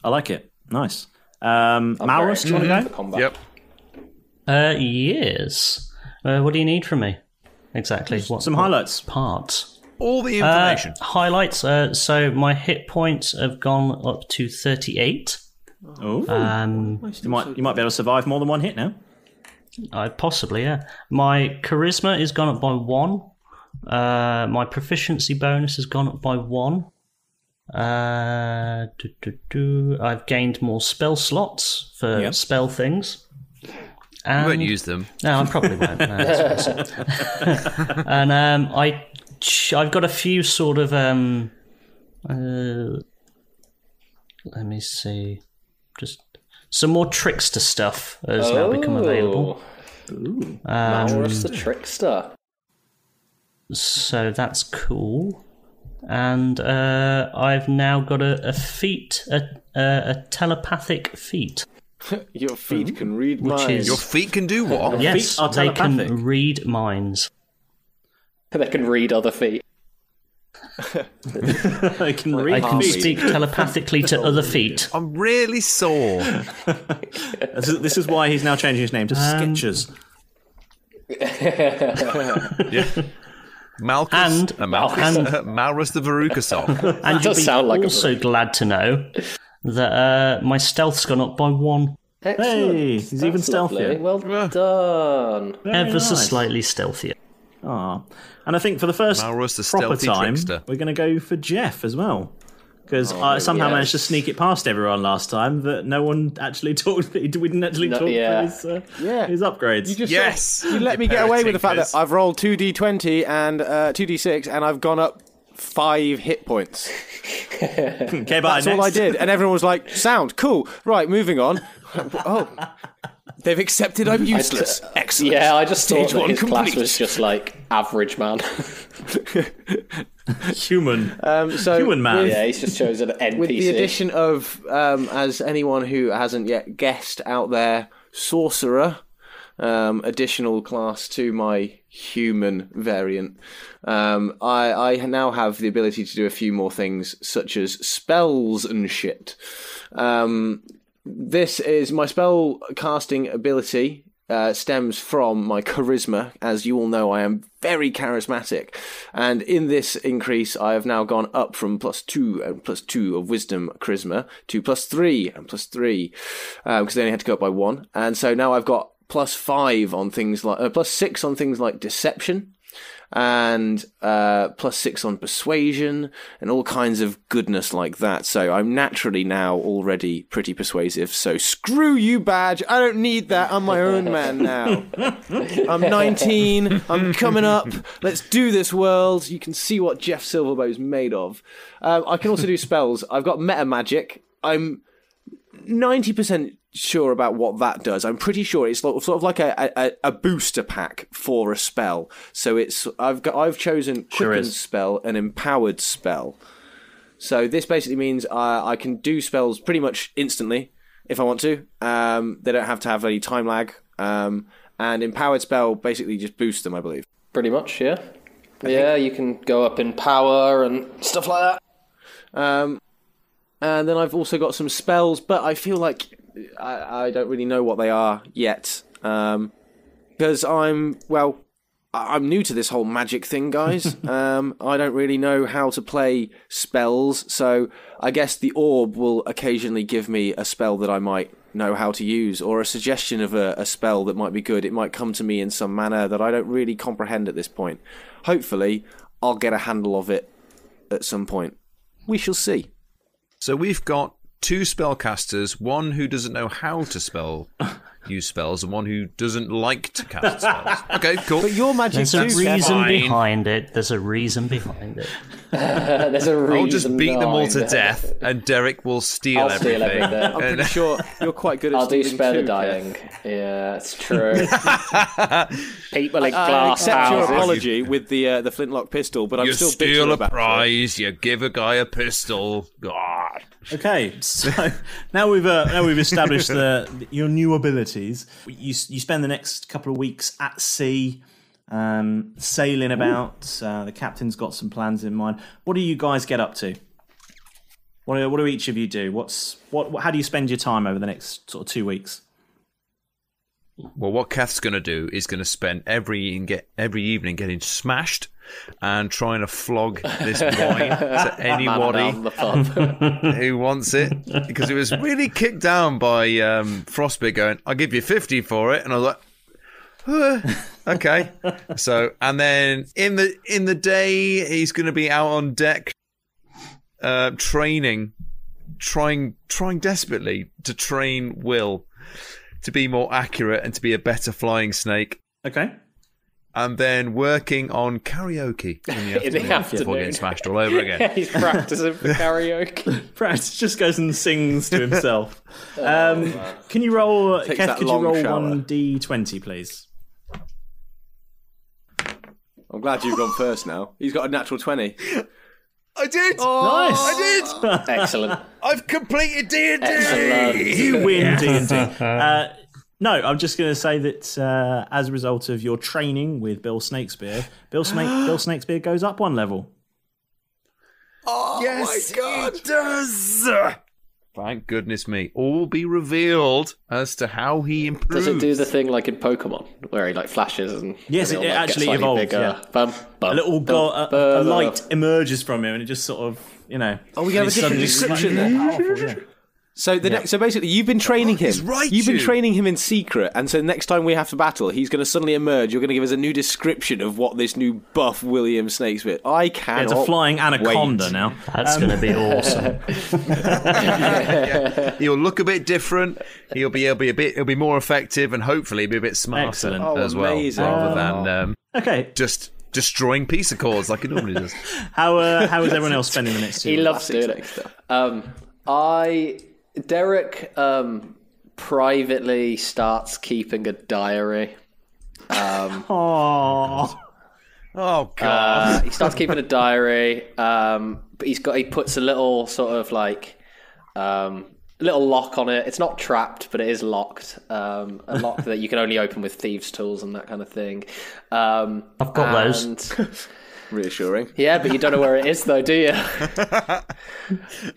D: I like it. Nice. Malrus, do you want to go?
F: Combat.
H: Yep.
I: Yes. What do you need from me? Exactly.
D: Some highlights.
I: Parts.
H: All the information.
I: Highlights. So my hit points have gone up to 38.
D: Oh. You might be able to survive more than one hit now.
I: Possibly, yeah. My charisma has gone up by 1. My proficiency bonus has gone up by 1. I've gained more spell slots for spell things.
H: You won't use them.
I: No, I probably won't. No, that's and I've got a few sort of let me see, just some more trickster stuff has now become available.
F: Ooh. Malrus the trickster.
I: So that's cool. And I've now got a feat, a telepathic feat.
G: Your feet can read minds.
H: Your feet can do what?
I: Yes, they can read minds.
F: They can read other feet.
D: I
I: can speak telepathically to other feet.
H: I'm really sore.
D: This is why he's now changing his name to Sketchers.
H: Malrus the Veruca song.
I: And you'll be also glad to know that my stealth's gone up by 1.
F: Excellent.
D: Hey, he's even stealthier.
F: Well done.
I: Ever so slightly stealthier.
D: Ah, and I think for the first
H: Malrus the
D: proper
H: stealthy
D: time,
H: trickster.
D: we're going to go for Jeff as well. Because I somehow managed to sneak it past everyone last time that no one actually talked. We didn't actually talk about his upgrades.
G: You let me get away with the fact that I've rolled 2d20 and 2d6, and I've gone up 5 hit points.
D: Okay,
G: that's all I did, and everyone was like, "Sound cool, right? Moving on." Oh, they've accepted I'm useless. Excellent.
F: Yeah, I just
G: Stage
F: thought that
G: 1
F: his
G: complete.
F: class was just like average man.
D: Human.
G: Human
D: man.
F: Yeah, he's just chosen an NPC.
G: With the addition of, as anyone who hasn't yet guessed out there, sorcerer, additional class to my human variant. I now have the ability to do a few more things, such as spells and shit. This is my spell casting ability. Stems from my charisma. As you all know, I am very charismatic. And in this increase, I have now gone up from +2 and +2 of wisdom charisma to +3 and +3, because they only had to go up by 1. And so now I've got +5 on things like, +6 on things like deception, and +6 on persuasion, and all kinds of goodness like that. So I'm naturally now already pretty persuasive. So screw you, badge. I don't need that. I'm my own man now. I'm 19. I'm coming up. Let's do this, world. You can see what Jeff Silverbow's made of. I can also do spells. I've got meta magic. I'm 90% sure about what that does. I'm pretty sure it's sort of like a booster pack for a spell. So I've chosen quickened spell and empowered spell. So this basically means I can do spells pretty much instantly if I want to. They don't have to have any time lag. And empowered spell basically just boosts them, I believe.
F: Pretty much, yeah. You can go up in power and stuff like that.
G: And then I've also got some spells, but I feel like I don't really know what they are yet. Because I'm new to this whole magic thing, guys. I don't really know how to play spells, so I guess the orb will occasionally give me a spell that I might know how to use, or a suggestion of a spell that might be good. It might come to me in some manner that I don't really comprehend at this point. Hopefully, I'll get a handle of it at some point. We shall see.
H: So we've got 2 spellcasters, one who doesn't know how to spell use spells and one who doesn't like to cast spells. Okay, cool.
G: But your magic
I: There's a
G: too,
I: reason
G: Keth.
I: behind it. There's a reason behind it.
F: There's a reason.
H: I'll just beat them all to
F: behind it.
H: death, and Derek will steal
F: I'll
H: everything.
F: steal everything.
G: I'm pretty sure you're quite good at
F: I'll do
G: stealing
F: spare the
G: too,
F: dying.
G: Keth.
F: Yeah, it's true. People in
G: I
F: glass
G: accept your
F: houses.
G: apology with the flintlock pistol, but I'm
H: You
G: still
H: steal
G: bitter
H: a
G: about it.
H: prize, you give a guy a pistol. God.
D: Okay, so now we've established your new abilities. You spend the next couple of weeks at sea, sailing about. The captain's got some plans in mind. What do you guys get up to? What do each of you do? How do you spend your time over the next sort of 2 weeks?
H: Well, what Keth's going to do is going to spend every evening getting smashed and trying to flog this wine to anybody who wants it, because it was really kicked down by Frostbit going, "I'll give you 50 for it," and I was like, okay. So, and then in the day, he's going to be out on deck, training, trying desperately to train Will to be more accurate and to be a better flying snake.
D: Okay.
H: And then working on karaoke in the afternoon before getting smashed all over again.
F: He's practicing for karaoke.
D: Practice just goes and sings to himself. Can you roll,
G: Takes
D: Keth?
G: that
D: Could you
G: long
D: roll
G: shower.
D: 1d20, please?
G: I'm glad you've gone first now. He's got a natural 20.
H: I did.
D: Nice.
H: I did.
F: Excellent.
H: I've completed D&D.
F: Excellent.
D: You win D&D. No, I'm just going to say that as a result of your training with Bill Snakespeare, Bill Snakespeare goes up one level.
H: Oh, yes, my God. It does. Thank goodness me. All will be revealed as to how he improves.
F: Does it do the thing like in Pokemon where he like flashes and
D: Yes,
F: and
D: it
F: like,
D: actually
F: gets slightly
D: evolves.
F: bigger?
D: Yeah.
F: Bum, bum,
D: A little
F: bum,
D: a light emerges from him, and it just sort of,
G: Oh, we have a different description then. So so basically, you've been training him. You've been training him in secret, and so next time we have to battle, he's going to suddenly emerge. You're going to give us a new description of what this new buff William Snakespeare. I cannot.
D: It's a flying anaconda
G: wait.
D: now.
I: That's going to be awesome.
H: He'll look a bit different. He'll be more effective, and hopefully be a bit smarter
D: Excellent.
H: as well,
G: amazing.
H: rather than
D: Okay.
H: just destroying peace accords like he normally does.
D: How is everyone else spending the next 2
F: He
D: weeks?
F: loves doing it. Derek privately starts keeping a diary.
D: Aww.
H: Oh God!
F: He starts keeping a diary, but he puts a little sort of like little lock on it. It's not trapped, but it is locked. A lock that you can only open with thieves' tools and that kind of thing.
I: I've got those.
G: Reassuring.
F: Yeah, but you don't know where it is, though, do you?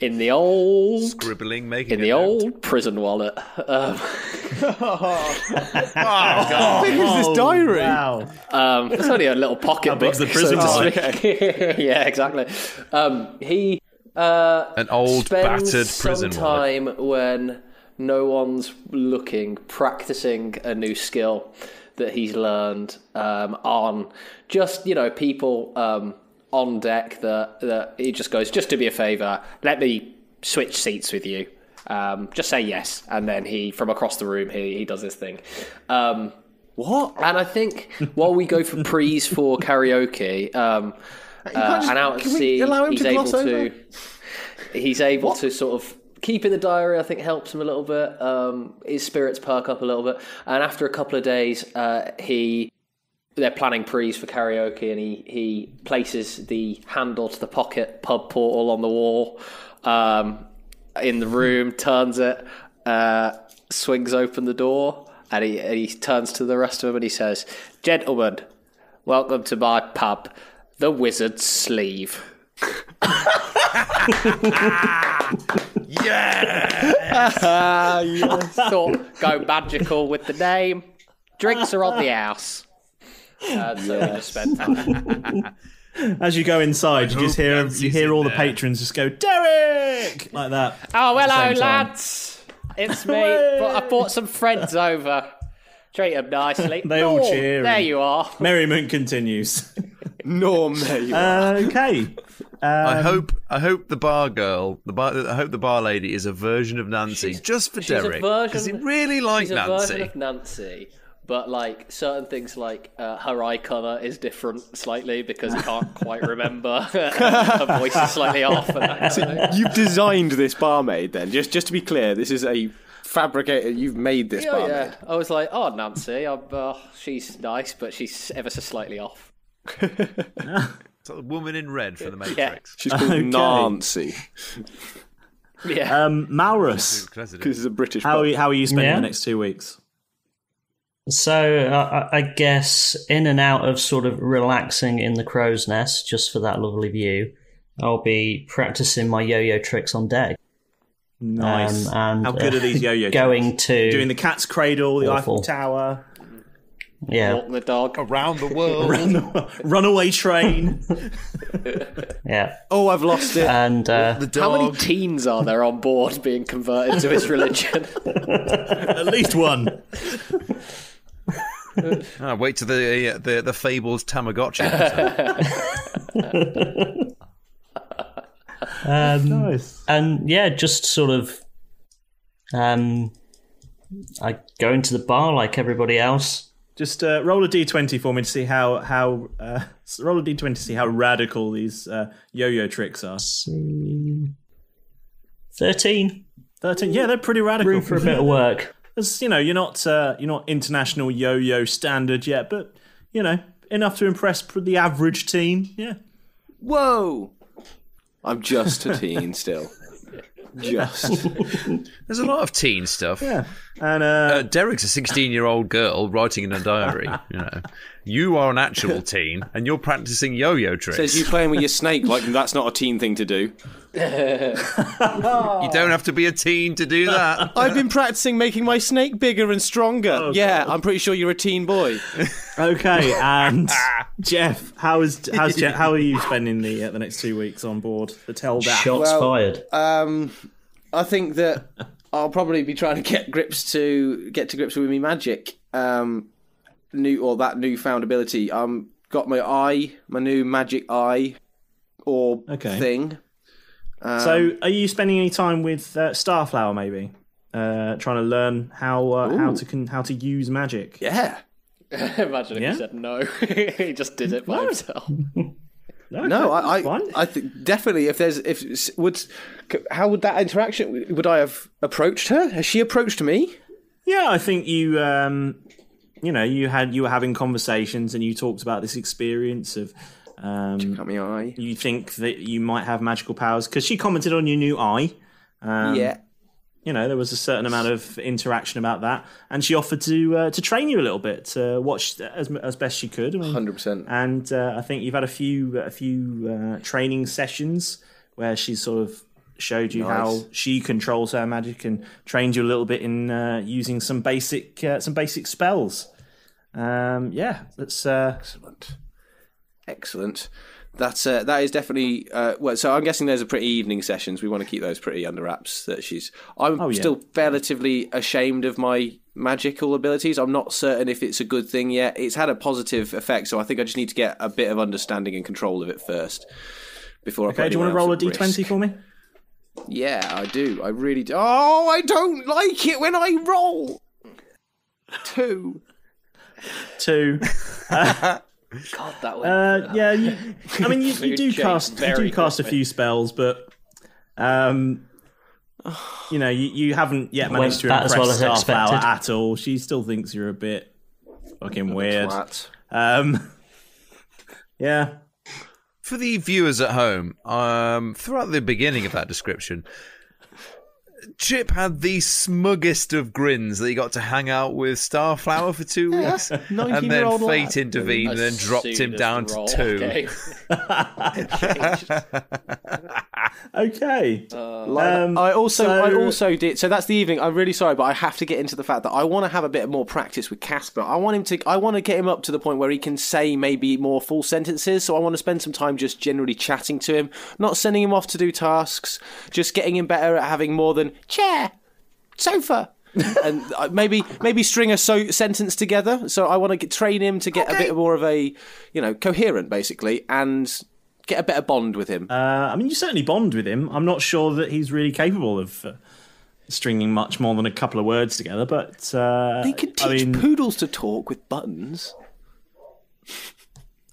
F: In the old
H: Scribbling, making
F: in the old prison wallet.
H: God.
G: How big is this diary?
D: Wow.
F: It's only a little pocket
D: How big's
F: book,
D: the prison
F: so to
D: wallet?
F: speak. Yeah, exactly. He
H: An old
F: spends
H: battered
F: some
H: prison wallet.
F: time when no one's looking, practicing a new skill that he's learned on just, people on deck that he just goes, just do me a favour, let me switch seats with you. Just say yes. And then he, from across the room, he does this thing.
G: What?
F: And I think while we go for prees for karaoke, and out at sea, he's able to sort of keep in the diary. I think helps him a little bit. His spirits perk up a little bit, and after a couple of days, they're planning prees for karaoke, and he places the handle to the pocket pub portal on the wall in the room, turns it, swings open the door, and he turns to the rest of them and he says, "Gentlemen, welcome to my pub, the Wizard's Sleeve."
H: Yes!
F: Thought go magical with the name. Drinks are on the house. So we just spent time.
D: As you go inside, you just hear all the patrons just go, "Derek!" like that.
F: Oh,
D: at the
F: hello,
D: same time.
F: lads. It's me. But I brought some friends over. Treat them nicely.
D: They all
F: Oh,
D: cheer
F: There
D: and-
F: you are.
D: Merriment continues.
G: Norm, there you are.
D: Okay.
H: I hope the bar girl, I hope the bar lady is a version of Nancy, just for Derek, because he really likes Nancy.
F: She's a version of Nancy, but like certain things, like her eye colour is different slightly because he can't quite remember. Her voice is slightly off.
G: So you've designed this barmaid, then? Just to be clear, this is a fabricator. You've made this barmaid. Yeah.
F: I was like, oh, Nancy, she's nice, but she's ever so slightly off.
H: It's like the woman in red from the Matrix.
F: Yeah.
G: She's called Nancy.
D: Yeah. Malrus,
G: because it's a British.
D: How are you spending the next 2 weeks?
I: So I guess in and out of sort of relaxing in the crow's nest just for that lovely view, I'll be practicing my yo-yo tricks on deck.
D: Nice.
I: And
D: how good are these yo-yo tricks? Doing the cat's cradle, the Eiffel Tower.
I: Yeah.
F: Walk the dog
H: around the world.
D: Runaway train.
I: Yeah.
G: Oh, I've lost it.
I: And
H: the dog.
F: How many teens are there on board being converted to his religion?
D: At least one.
H: Wait till the Fables Tamagotchi.
D: Nice.
I: And yeah, just sort of I go into the bar like everybody else.
D: Just roll a d20 for me to see how roll a d20 to see how radical these yo-yo tricks are.
I: 13.
D: 13. Yeah, they're pretty radical.
I: Room for a bit of work.
D: As you know, you're not international yo-yo standard yet, but you know, enough to impress the average teen. Yeah.
G: Whoa! I'm just a teen still. Just.
H: There's a lot of teen stuff.
D: Yeah. And
H: Derek's a 16-year-old girl writing in a diary. You are an actual teen, and you're practicing yo-yo tricks.
G: Says you playing with your snake like that's not a teen thing to do.
H: You don't have to be a teen to do that.
G: I've been practicing making my snake bigger and stronger. Oh, God. I'm pretty sure you're a teen boy.
D: Okay, and Jeff, how are you spending the next 2 weeks on board the Tel Dath?
I: Shots fired.
G: I think that I'll probably be trying to get to grips with my magic. That newfound ability. Got my new magic eye thing.
D: So, are you spending any time with Starflower? Maybe trying to learn how to use magic.
G: Yeah.
F: Imagine if he said no. He just did it by himself.
G: No, I think definitely. How would that interaction? Would I have approached her? Has she approached me?
D: Yeah, I think you. You were having conversations and you talked about this experience of.
G: Check out my eye.
D: You think that you might have magical powers because she commented on your new eye.
G: Yeah.
D: There was a certain amount of interaction about that, and she offered to train you a little bit, to watch as best she could.
G: 100%.
D: And I think you've had a few training sessions where she sort of showed you how she controls her magic and trained you a little bit in using some basic spells. That's
G: excellent. That is definitely so I'm guessing there's a pretty evening sessions. We want to keep those pretty under wraps. I'm still relatively ashamed of my magical abilities. I'm not certain if it's a good thing yet. It's had a positive effect, so I think I just need to get a bit of understanding and control of it first before I put
D: do you want to roll a d20
G: risk.
D: For me?
G: Yeah, I do. I really do. Oh, I don't like it when I roll. 2.
F: God, that would.
D: You do cast a few spells, but you haven't yet managed to impress Starflower at all. She still thinks you're a bit fucking weird. Yeah.
H: For the viewers at home, throughout the beginning of that description, Chip had the smuggest of grins that he got to hang out with Starflower for 2 weeks, and then fate intervened and then dropped him down to 2.
D: Okay.
G: I also did. So that's the evening. I'm really sorry, but I have to get into the fact that I want to have a bit more practice with Casper. I want to get him up to the point where he can say maybe more full sentences. So I want to spend some time just generally chatting to him, not sending him off to do tasks, just getting him better at having more than chair, sofa. And maybe string a sentence together. So I want to train him to get a bit more of a, coherent, basically, and get a better bond with him?
D: I mean, you certainly bond with him. I'm not sure that he's really capable of stringing much more than a couple of words together, but...
G: They could teach poodles to talk with buttons.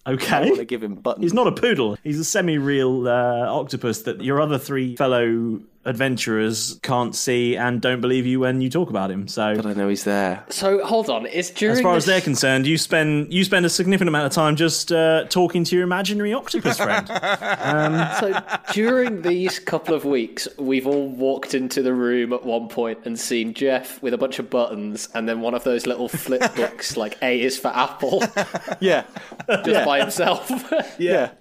D: Okay.
G: I want to give him buttons.
D: He's not a poodle. He's a semi-real octopus that your other three fellow adventurers can't see and don't believe you when you talk about him. So,
G: but I know he's there.
F: So hold on, as
D: far as they're concerned, you spend a significant amount of time just talking to your imaginary octopus friend.
F: So during these couple of weeks, we've all walked into the room at one point and seen Jeff with a bunch of buttons and then one of those little flip books like A is for Apple.
G: Yeah,
F: just by himself.
D: Yeah.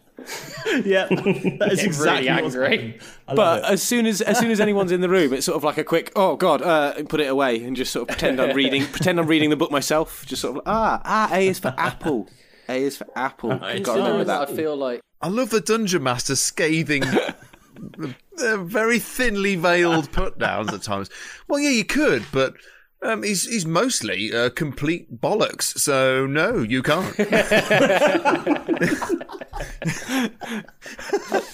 D: Yeah, that is exactly
F: really angry.
G: But as soon as anyone's in the room, it's sort of like a quick, oh god, and put it away and just sort of pretend I'm reading the book myself. Just sort of A is for Apple. A is for Apple. I've got to remember that.
F: I feel like
H: I love the Dungeon Master scathing very thinly veiled put downs at times. Well, yeah, you could, but he's mostly complete bollocks. So no, you can't.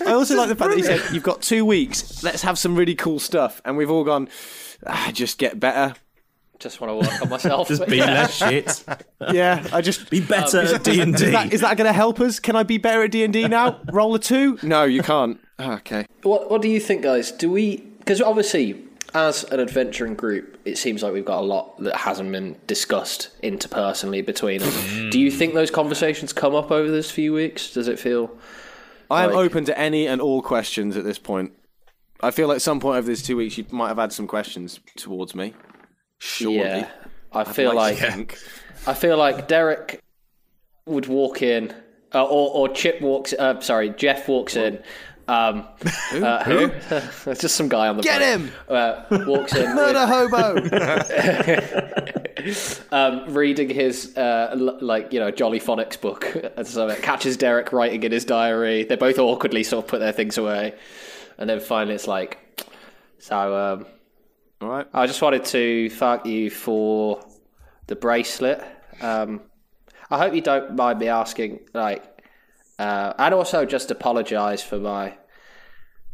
G: I also like the fact that he said, you've got 2 weeks, let's have some really cool stuff. And we've all gone, just get better.
F: Just want to work on myself.
D: Just be less shit.
G: Yeah, I just...
D: Be better at D&D.
G: Is that going to help us? Can I be better at D&D now? Roll a 2? No, you can't. Okay.
F: What do you think, guys? Do we... Because obviously, as an adventuring group, it seems like we've got a lot that hasn't been discussed interpersonally between us. Do you think those conversations come up over this few weeks? Does it feel...
G: I am open to any and all questions at this point. I feel like at some point over these 2 weeks, you might have had some questions towards me. Surely.
F: Yeah, I feel like Derek would walk in, or Chip walks. Jeff walks in. Who? Just some guy on the
G: Get him!
F: Walks in.
G: Murder hobo.
F: Reading his Jolly Phonics book, and so it catches Derek writing in his diary. They both awkwardly sort of put their things away, and then finally it's like, so.
G: All right.
F: I just wanted to thank you for the bracelet. I hope you don't mind me asking, and also just apologise for my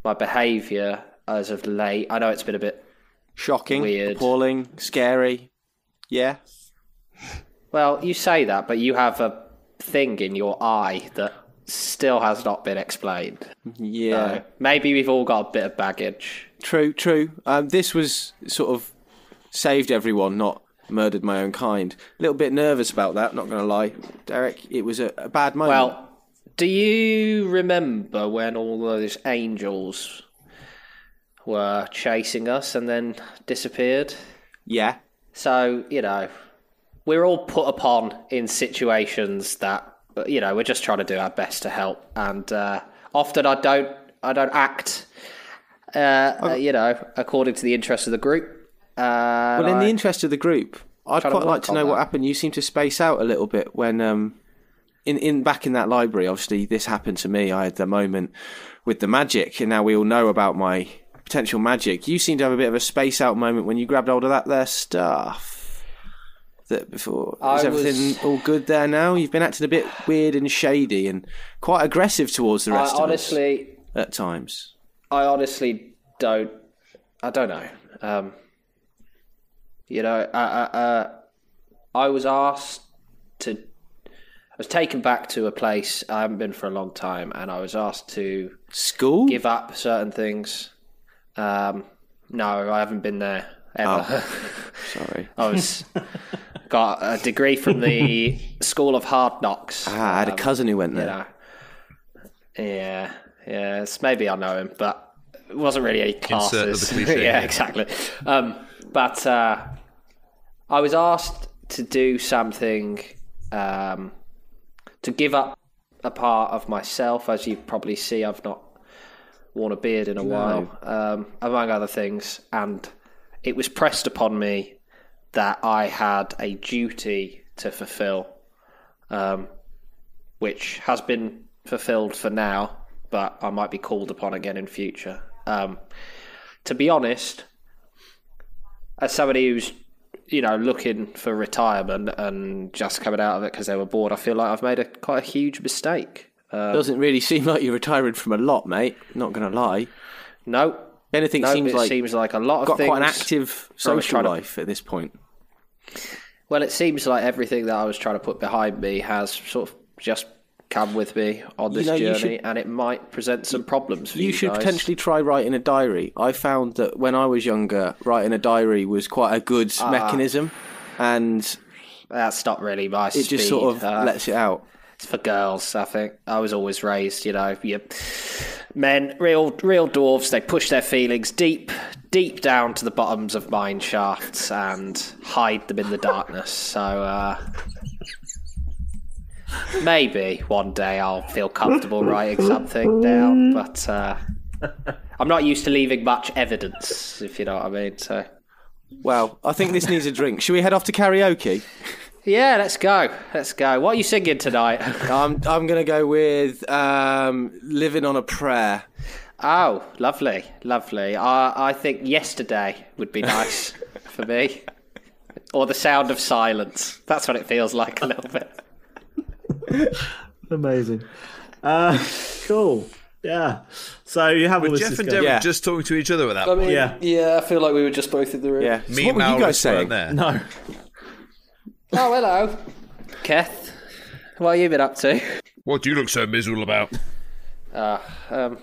F: behaviour as of late. I know it's been a bit
G: shocking,
F: weird,
G: appalling, scary. Yeah.
F: Well, you say that, but you have a thing in your eye that still has not been explained.
G: Yeah.
F: So maybe we've all got a bit of baggage.
G: True. This was sort of saved everyone, not murdered my own kind. A little bit nervous about that, not going to lie. Derek, it was a bad moment.
F: Well, do you remember when all those angels were chasing us and then disappeared?
G: Yeah.
F: So, we're all put upon in situations that, we're just trying to do our best to help. And often I don't act... according to the interest of the group.
G: Well, in the interest of the group, I'd quite like to know what happened. You seem to space out a little bit when, back in that library. Obviously, this happened to me. I had the moment with the magic, and now we all know about my potential magic. You seem to have a bit of a space out moment when you grabbed hold of that there stuff. That before is everything all good there now? You've been acting a bit weird and shady and quite aggressive towards the rest of us at times.
F: I honestly don't. I don't know. I was asked to. I was taken back to a place I haven't been for a long time, and I was asked to
G: school
F: give up certain things. No, I haven't been there ever.
G: Oh, sorry.
F: I got a degree from the School of Hard Knocks.
G: I had a cousin who went there.
F: Yeah, maybe I know him, but it wasn't really any classes. Yeah, exactly. But I was asked to do something, to give up a part of myself. As you probably see, I've not worn a beard in a while, among other things. And it was pressed upon me that I had a duty to fulfill, which has been fulfilled for now, but I might be called upon again in future. To be honest, as somebody who's looking for retirement and just coming out of it because they were bored, I feel like I've made quite a huge mistake.
G: Doesn't really seem like you're retiring from a lot, mate. Not going to lie.
F: No.
G: Anything seems
F: like a lot of
G: got
F: things.
G: quite an active social life at this point.
F: Well, it seems like everything that I was trying to put behind me has sort of just come with me on this journey, and it might present some problems for you guys.
G: You should potentially try writing a diary. I found that when I was younger, writing a diary was quite a good mechanism, and
F: that's not really my speed.
G: It just sort of lets it out.
F: It's for girls, I think. I was always raised, men, real dwarves, they push their feelings deep down to the bottoms of mine shafts and hide them in the darkness. So, maybe one day I'll feel comfortable writing something down, but I'm not used to leaving much evidence, if you know what I mean. So,
G: well, I think this needs a drink. Should we head off to karaoke?
F: Yeah, let's go. What are you singing tonight?
G: I'm going to go with Living on a Prayer.
F: Oh, lovely. I think Yesterday would be nice for me. Or The Sound of Silence. That's what it feels like a little bit.
D: Amazing. Cool. Yeah. So you have all this
H: Jeff and Derek just talking to each other at that point.
F: Yeah, I feel like we were just both in the room.
G: Yeah.
H: Me
G: so
H: and
G: what were you guys
H: Malrus
G: saying?
H: weren't there.
D: No.
F: Oh, hello. Keth, what have you been up to?
H: What do you look so miserable about? You've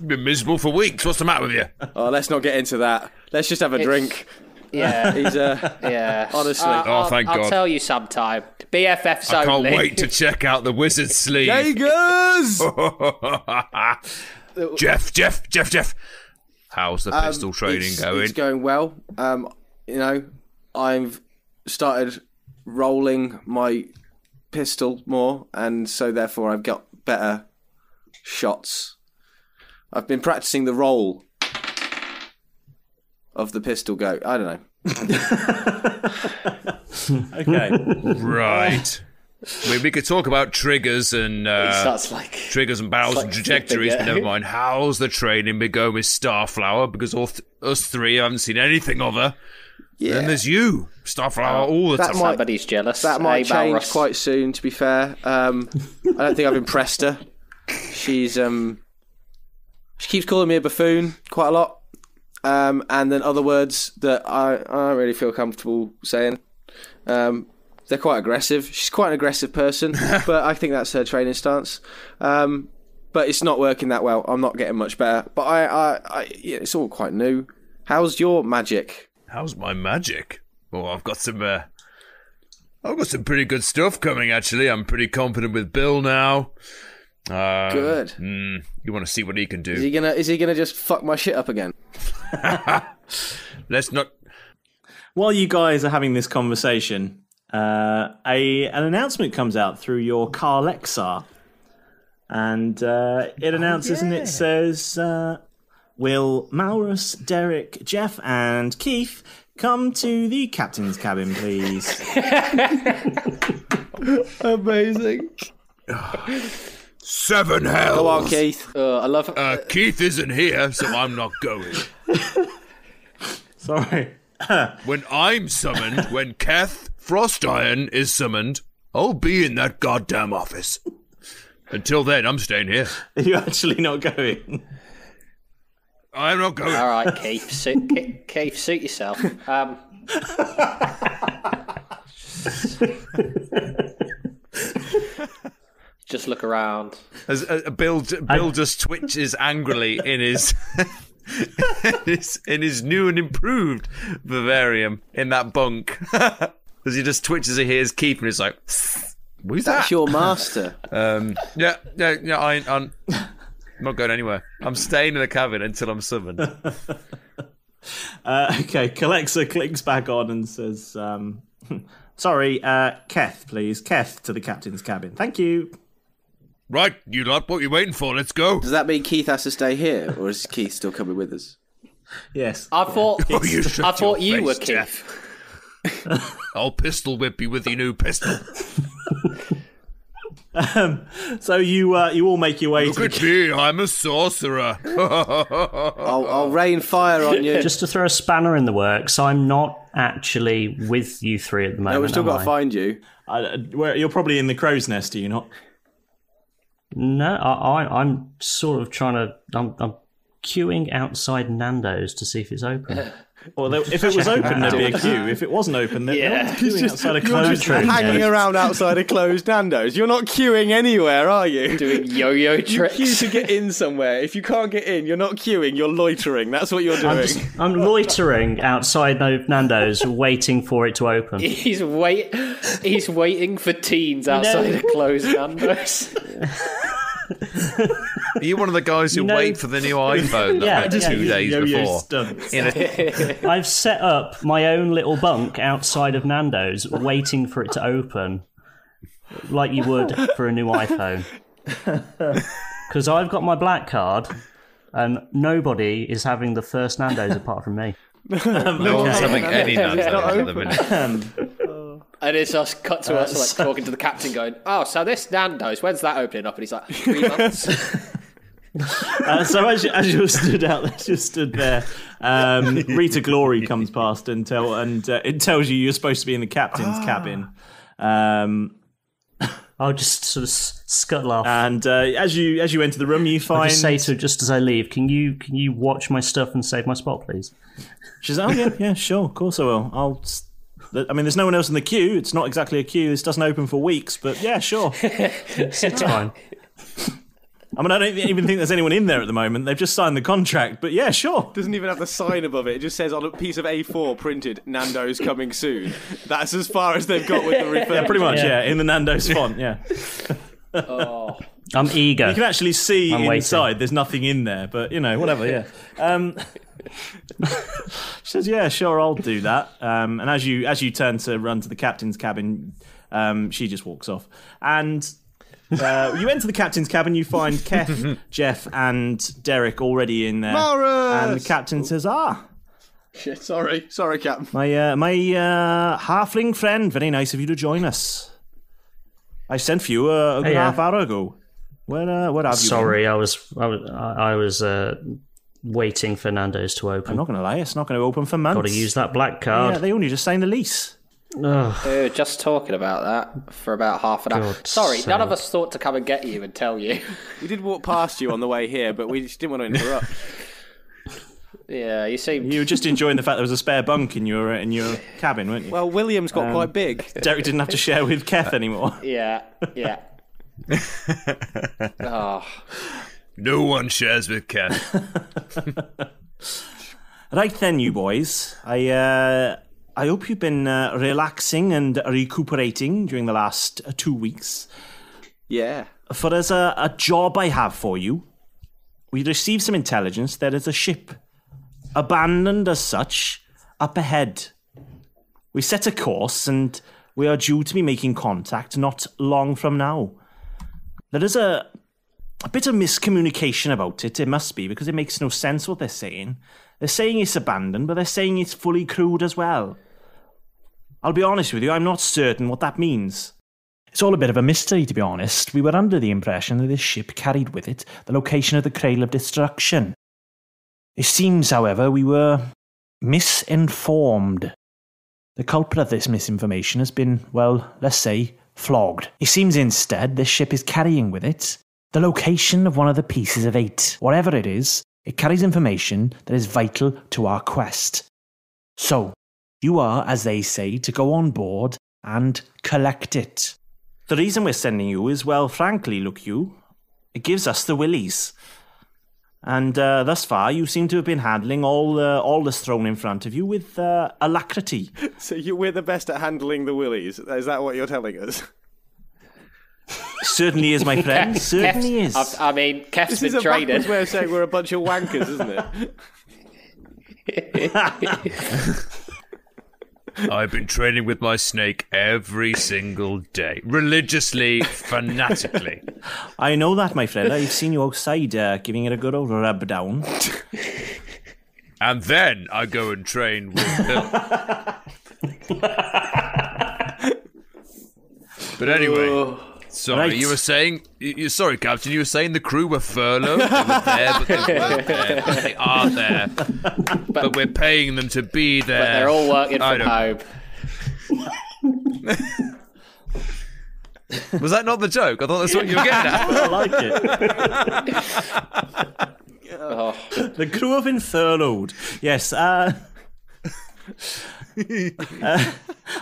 H: been miserable for weeks. What's the matter with you?
G: Oh, let's not get into that. Let's just have a drink.
F: Yeah.
G: He's,
F: yeah.
G: Honestly.
H: Thank God.
F: I'll tell you sometime. BFFs
H: I
F: only.
H: can't wait to check out the wizard's sleeve.
G: Jaegers!
H: Jeff. How's the pistol training going?
G: It's going well. I've started rolling my pistol more, and so therefore I've got better shots. I've been practicing the roll of the pistol go. I don't know.
D: Okay.
H: Right. I mean, we could talk about triggers and triggers and barrels and trajectories, but never mind. How's the training been going with Starflower? Because us three haven't seen anything of her. Yeah. Then there's you, Starflower, all the time.
F: Somebody's jealous.
G: That might change
F: Malrus.
G: quite soon, to be fair. I don't think I've impressed her. She keeps calling me a buffoon quite a lot. And then other words that I don't really feel comfortable saying. They're quite aggressive. She's quite an aggressive person, but I think that's her training stance. But it's not working that well. I'm not getting much better. But it's all quite new. How's your magic?
H: How's my magic? Oh, I've got some pretty good stuff coming, actually. I'm pretty confident with Bill now.
G: Good.
H: You want to see what he can do?
G: Is he gonna just fuck my shit up again?
H: Let's not.
D: While you guys are having this conversation, an announcement comes out through your car Lexar, and it announces and it says, "Will Malrus, Derek, Jeff, and Keith come to the captain's cabin, please?"
G: Amazing.
H: 7 hells.
G: Go on, Keith.
F: I love
H: Keith isn't here, so I'm not going.
D: Sorry.
H: When I'm summoned, when Keth Frostiron is summoned, I'll be in that goddamn office. Until then, I'm staying here.
D: Are you actually not going?
H: I'm not going.
F: All right, Keith. Keith, suit yourself. Just look around.
H: As Bill just twitches angrily in his in his new and improved vivarium in that bunk. As he just twitches as he hears Keith and he's like, "Who's that?"
G: That's your master.
H: I'm not going anywhere. I'm staying in the cabin until I'm summoned.
D: Okay, Calexa clicks back on and says, "Sorry, Keth, please. Keth to the captain's cabin. Thank you."
H: Right, you lot, what are you waiting for? Let's go.
G: Does that mean Keith has to stay here, or is Keith still coming with us?
D: Yes.
F: I thought you were Keith.
H: Jeff. I'll pistol whip you with your new pistol.
D: So you all make your way.
H: Look at me, I'm a sorcerer.
G: I'll rain fire on you.
I: Just to throw a spanner in the works, I'm not actually with you three at the moment.
G: No, we've still got to find you.
D: You're probably in the crow's nest, are you not?
I: No, I'm sort of trying to. I'm queuing outside Nando's to see if it's open.
D: Well, if it was open, there'd be a queue. If it wasn't open, then no one's queuing outside a closed
G: You're just hanging around outside a closed Nando's. You're not queuing anywhere, are you?
F: Doing yo-yo tricks.
G: You queue to get in somewhere. If you can't get in, you're not queuing, you're loitering. That's what you're doing.
I: I'm loitering outside Nando's, waiting for it to open.
F: He's waiting for teens outside a closed Nando's.
H: Are you one of the guys who wait for the new iPhone that 2 days before?
I: I've set up my own little bunk outside of Nando's, waiting for it to open, like you would for a new iPhone. Because I've got my black card, and nobody is having the first Nando's apart from me.
H: No one's having any Nando's at the minute.
F: And it's us cut to us like talking to the captain, going, "Oh, so this Nando's, when's that opening up?" And he's like, 3 months.
D: So as you stood there, Rita Glory comes past and it tells you you're supposed to be in the captain's cabin.
I: I'll just sort of scuttle off.
D: And as you enter the room, you find.
I: I just say to her just as I leave, "Can you watch my stuff and save my spot, please?"
D: She's like, "Oh yeah, sure, of course I will. There's no one else in the queue. It's not exactly a queue. This doesn't open for weeks, but yeah, sure.
I: It's fine."
D: I mean, I don't even think there's anyone in there at the moment. They've just signed the contract, but yeah, sure.
G: Doesn't even have the sign above it. It just says on a piece of A4 printed, "Nando's coming soon." That's as far as they've got with the refurbishment.
D: Yeah, pretty much, in the Nando's font, yeah.
F: Oh.
I: I'm eager.
D: You can actually see inside. There's nothing in there, but, whatever, yeah. She says, "Yeah, sure, I'll do that." And as you turn to run to the captain's cabin, she just walks off. And you enter the captain's cabin. You find Keth, Jeff, and Derek already in there.
G: Malrus!
D: And the captain says,
G: Shit, sorry, Captain.
D: My halfling friend. Very nice of you to join us. I sent for you a good half hour ago. Where have you
I: Sorry,
D: been?
I: I was waiting for Nando's to open.
D: I'm not going to lie, it's not going to open for months.
I: Got to use that black card.
D: Yeah, they only just signed the lease.
F: We were just talking about that for about half an hour. Sorry, none of us thought to come and get you and tell you.
G: We did walk past you on the way here, but we just didn't want to interrupt.
F: Yeah, you
D: were just enjoying the fact there was a spare bunk in your cabin, weren't you?
G: Well, William's got quite big.
D: Derek didn't have to share with Keth anymore.
F: Yeah. Oh.
H: No one shares with Keth.
D: Right then, you boys. I hope you've been relaxing and recuperating during the last 2 weeks.
G: Yeah.
D: For there's a job I have for you. We received some intelligence there is a ship, abandoned as such, up ahead. We set a course and we are due to be making contact not long from now. There is a bit of miscommunication about it must be, because it makes no sense what they're saying. They're saying it's abandoned, but they're saying it's fully crewed as well. I'll be honest with you, I'm not certain what that means. It's all a bit of a mystery, to be honest. We were under the impression that this ship carried with it the location of the Cradle of Destruction. It seems, however, we were misinformed. The culprit of this misinformation has been, well, let's say, flogged. It seems instead this ship is carrying with it the location of one of the pieces of 8. Whatever it is, it carries information that is vital to our quest. So, you are, as they say, to go on board and collect it. The reason we're sending you is, well, frankly, look you, it gives us the willies. And thus far, you seem to have been handling all that's thrown in front of you with alacrity.
G: So we're the best at handling the willies? Is that what you're telling us?
D: Certainly is, my friend. Certainly is.
F: I mean, Keth's been training.
G: This is a backwards way of saying we're a bunch of wankers, isn't it?
H: I've been training with my snake every single day. Religiously, fanatically.
D: I know that, my friend. I've seen you outside giving it a good old rub down.
H: And then I go and train with Bill. But anyway... Sorry,
D: Right.
H: you were saying... sorry, Captain, you were saying the crew were furloughed? They were there, but they weren't there. They are there. But we're paying them to be there.
F: But they're all working from home.
H: Was that not the joke? I thought that's what you were getting at.
D: I like it.
F: Oh.
D: The crew of Infernoed. Yes. I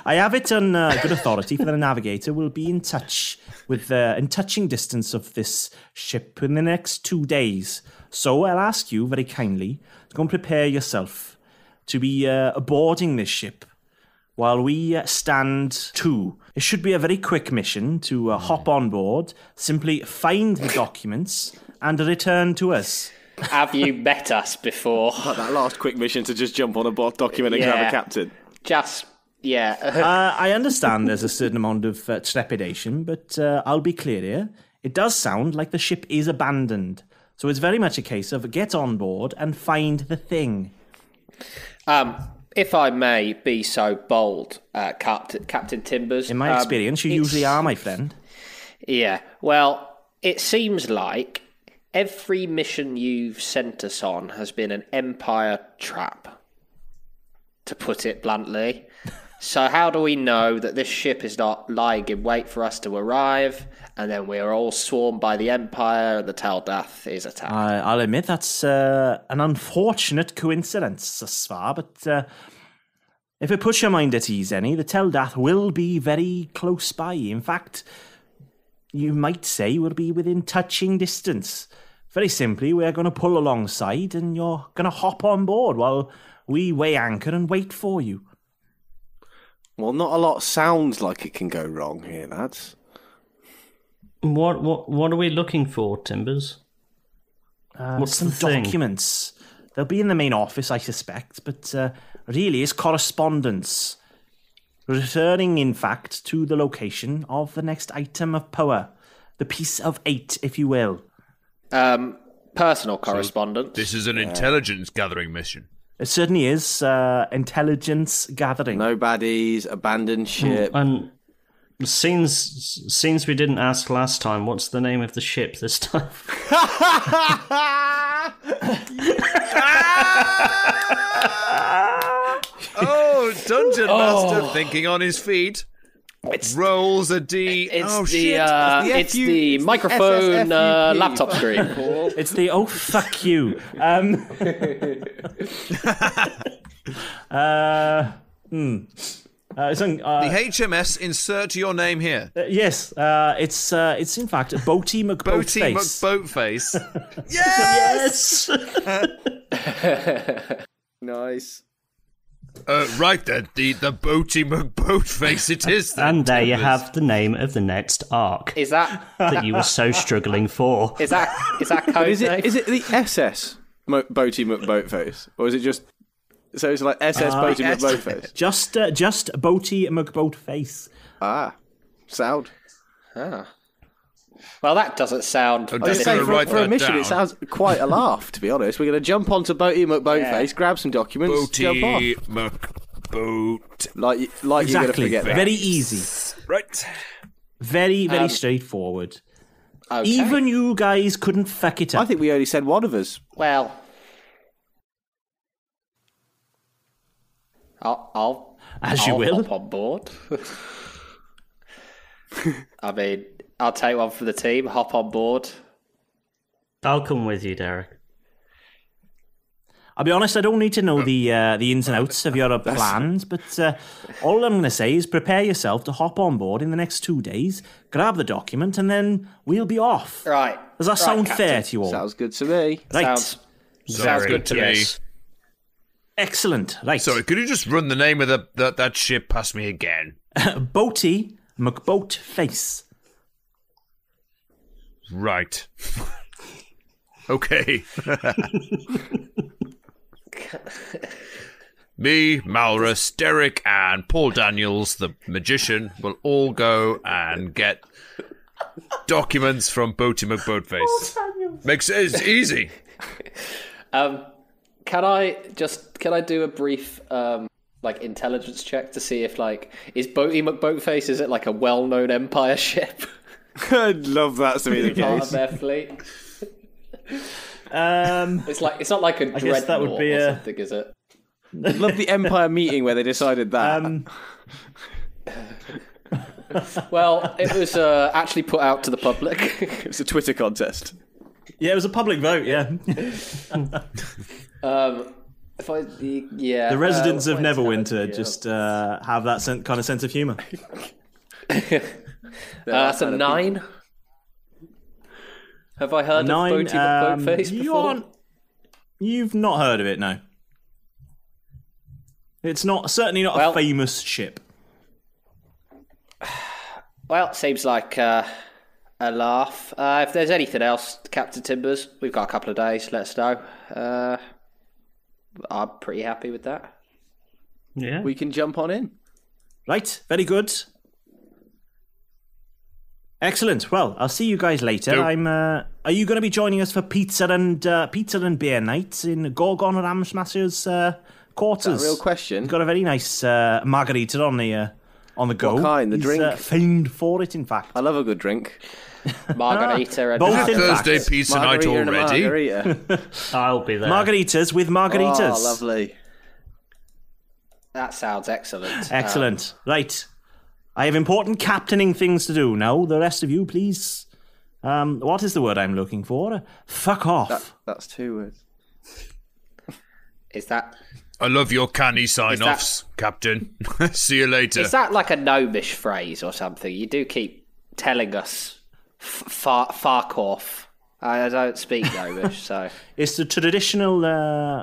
D: have it on good authority for the navigator will be in touch with in touching distance of this ship in the next 2 days. So I'll ask you very kindly to go and prepare yourself to be boarding this ship while we stand to. It should be a very quick mission to hop on board, simply find the documents and return to us.
F: Have you met us before?
G: Like that last quick mission to just jump on a board document and grab a captain.
D: I understand there's a certain amount of trepidation, but I'll be clear here. It does sound like the ship is abandoned. So it's very much a case of get on board and find the thing.
F: If I may be so bold, Captain Timbers.
D: In my experience, you usually are, my friend.
F: Yeah, well, it seems like every mission you've sent us on has been an Empire trap, to put it bluntly. So how do we know that this ship is not lying in wait for us to arrive, and then we are all swarmed by the Empire and the Tel Dath is attacked?
D: I'll admit that's an unfortunate coincidence thus far, but if it puts your mind at ease any, the Tel Dath will be very close by. In fact, you might say we'll be within touching distance. Very simply, we're going to pull alongside and you're going to hop on board while we weigh anchor and wait for you.
G: Well, not a lot sounds like it can go wrong here, lads.
I: What are we looking for, Timbers? What's
D: some
I: the thing?
D: Documents. They'll be in the main office, I suspect, but really it's correspondence. Returning, in fact, to the location of the next item of power. The piece of 8, if you will.
F: Personal correspondence.
H: So this is an intelligence gathering mission.
D: It certainly is intelligence gathering.
G: No baddies, abandoned ship.
I: And since we didn't ask last time, what's the name of the ship this time?
H: Oh, Dungeon Master thinking on his feet. Rolls a D.
F: It's the microphone laptop screen.
D: It's the fuck you.
H: The HMS. Insert your name here.
D: Yes, it's in fact Boaty
H: McBoatface.
D: Yes.
G: Nice.
H: Right then, the Boaty McBoatface it is. Then,
I: and there you
H: Timbers.
I: have the name of the next arc.
F: Is that
I: you were so struggling for?
F: Is that code?
G: Is it the SS Boaty McBoatface, or is it just? So it's like SS Boaty McBoatface.
D: Just Boaty McBoatface.
G: Sound.
F: Well, that doesn't sound.
G: For a mission, it sounds quite a laugh. To be honest, we're going to jump onto Boaty McBoatface, grab some documents, jump off.
H: McBoat.
G: Like
D: Exactly.
G: You're going to forget that.
D: Very easy.
H: Right.
D: Very straightforward.
F: Okay.
D: Even you guys couldn't fuck it up.
G: I think we only said one of us.
F: Well, I'll
D: will
F: hop on board. I mean, I'll take one for the team. Hop on board.
I: I'll come with you, Derek.
D: I'll be honest, I don't need to know the ins and outs of your plans, but all I'm going to say is prepare yourself to hop on board in the next 2 days, grab the document, and then we'll be off.
F: Right.
D: Does that sound
F: Captain.
D: fair to you all?
G: Sounds good to me.
D: Right.
F: Sounds good to me.
D: Excellent. Right.
H: Sorry, could you just run the name of that ship past me again?
D: Boaty McBoatface.
H: Right. Okay. Me, Malrus, Derek, and Paul Daniels, the magician, will all go and get documents from Boaty McBoatface. Makes it easy.
F: Can I do a brief intelligence check to see if is Boaty McBoatface, is it like a well-known Empire ship?
G: I'd love that to be the
F: Part of
G: case.
F: their fleet. It's not like a dreadnought
D: that would be
F: or something, is it?
G: I'd love the Empire meeting where they decided that.
F: Well, it was actually put out to the public.
G: It was a Twitter contest.
D: Yeah, it was a public vote, yeah.
F: The
D: residents of Neverwinter just have that kind of sense of humour.
F: That's a 9. Have I heard of Boaty Boatface before?
D: You've not heard of it, no. It's certainly not a famous ship.
F: Well, seems like a laugh. If there's anything else, Captain Timbers, we've got a couple of days. Let us know. I'm pretty happy with that.
G: Yeah, we can jump on in.
D: Right, very good. Excellent. Well, I'll see you guys later. Are you going to be joining us for pizza and beer night in Gorgon Ramsmasher's quarters?
G: Is that a real question?
D: He's got a very nice margarita on the go.
G: What kind? The
D: He's
G: drink?
D: Famed for it, in fact.
G: I love a good drink.
F: Margarita.
D: Both in
H: Thursday
D: fact.
H: pizza night already.
I: I'll be there.
D: Margaritas with margaritas.
G: Oh, lovely.
F: That sounds excellent.
D: Excellent. Right. I have important captaining things to do now. The rest of you, please. What is the word I'm looking for? Fuck off.
G: That's 2 words.
F: Is that...
H: I love your canny sign-offs, Captain. See you later.
F: Is that like a gnomish phrase or something? You do keep telling us fuck off. I don't speak Gnomish, so...
D: It's the traditional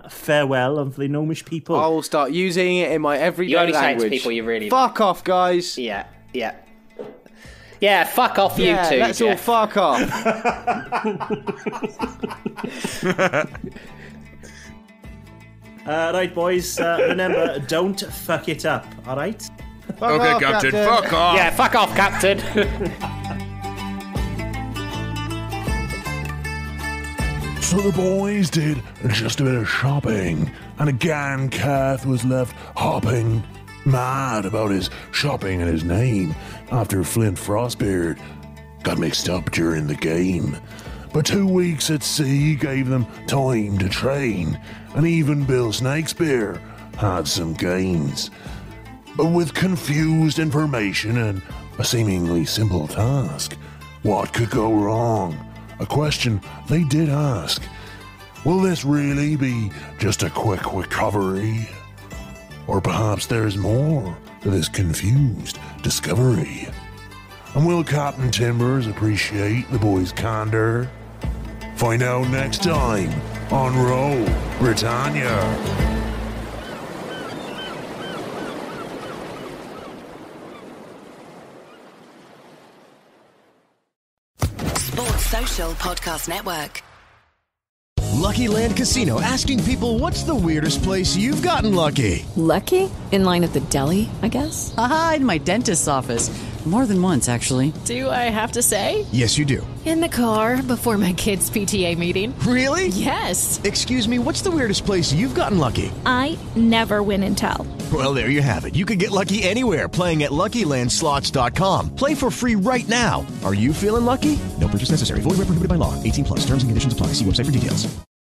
D: farewell of the Gnomish people.
G: I will start using it in my everyday language.
F: You only say it to people you really...
G: Fuck off, guys.
F: Yeah. Yeah, fuck off you two,
G: let's
F: Jeff.
G: all fuck off.
D: Right, boys, remember, don't fuck it up, all right?
H: Okay, Captain, fuck off.
F: Yeah, fuck off, Captain.
L: So the boys did just a bit of shopping, and again Keth was left hopping, mad about his shopping and his name after Flint Frostbeard got mixed up during the game. But 2 weeks at sea gave them time to train, and even Bill Snakespeare had some gains. But with confused information and a seemingly simple task, what could go wrong? A question they did ask. Will this really be just a quick recovery? Or perhaps there's more to this confused discovery? And will Captain Timbers appreciate the boys' candor? Find out next time on Roll Britannia.
M: Social Podcast Network.
N: Lucky Land Casino, asking people, what's the weirdest place you've gotten lucky?
B: Lucky? In line at the deli, I guess?
O: Aha, in my dentist's office. More than once, actually.
P: Do I have to say?
N: Yes, you do.
P: In the car before my kids' PTA meeting.
N: Really?
P: Yes.
N: Excuse me, what's the weirdest place you've gotten lucky?
Q: I never win and tell.
N: Well, there you have it. You can get lucky anywhere, playing at LuckyLandSlots.com. Play for free right now. Are you feeling lucky? No purchase necessary. Void where prohibited by law. 18+. Terms and conditions apply. See website for details.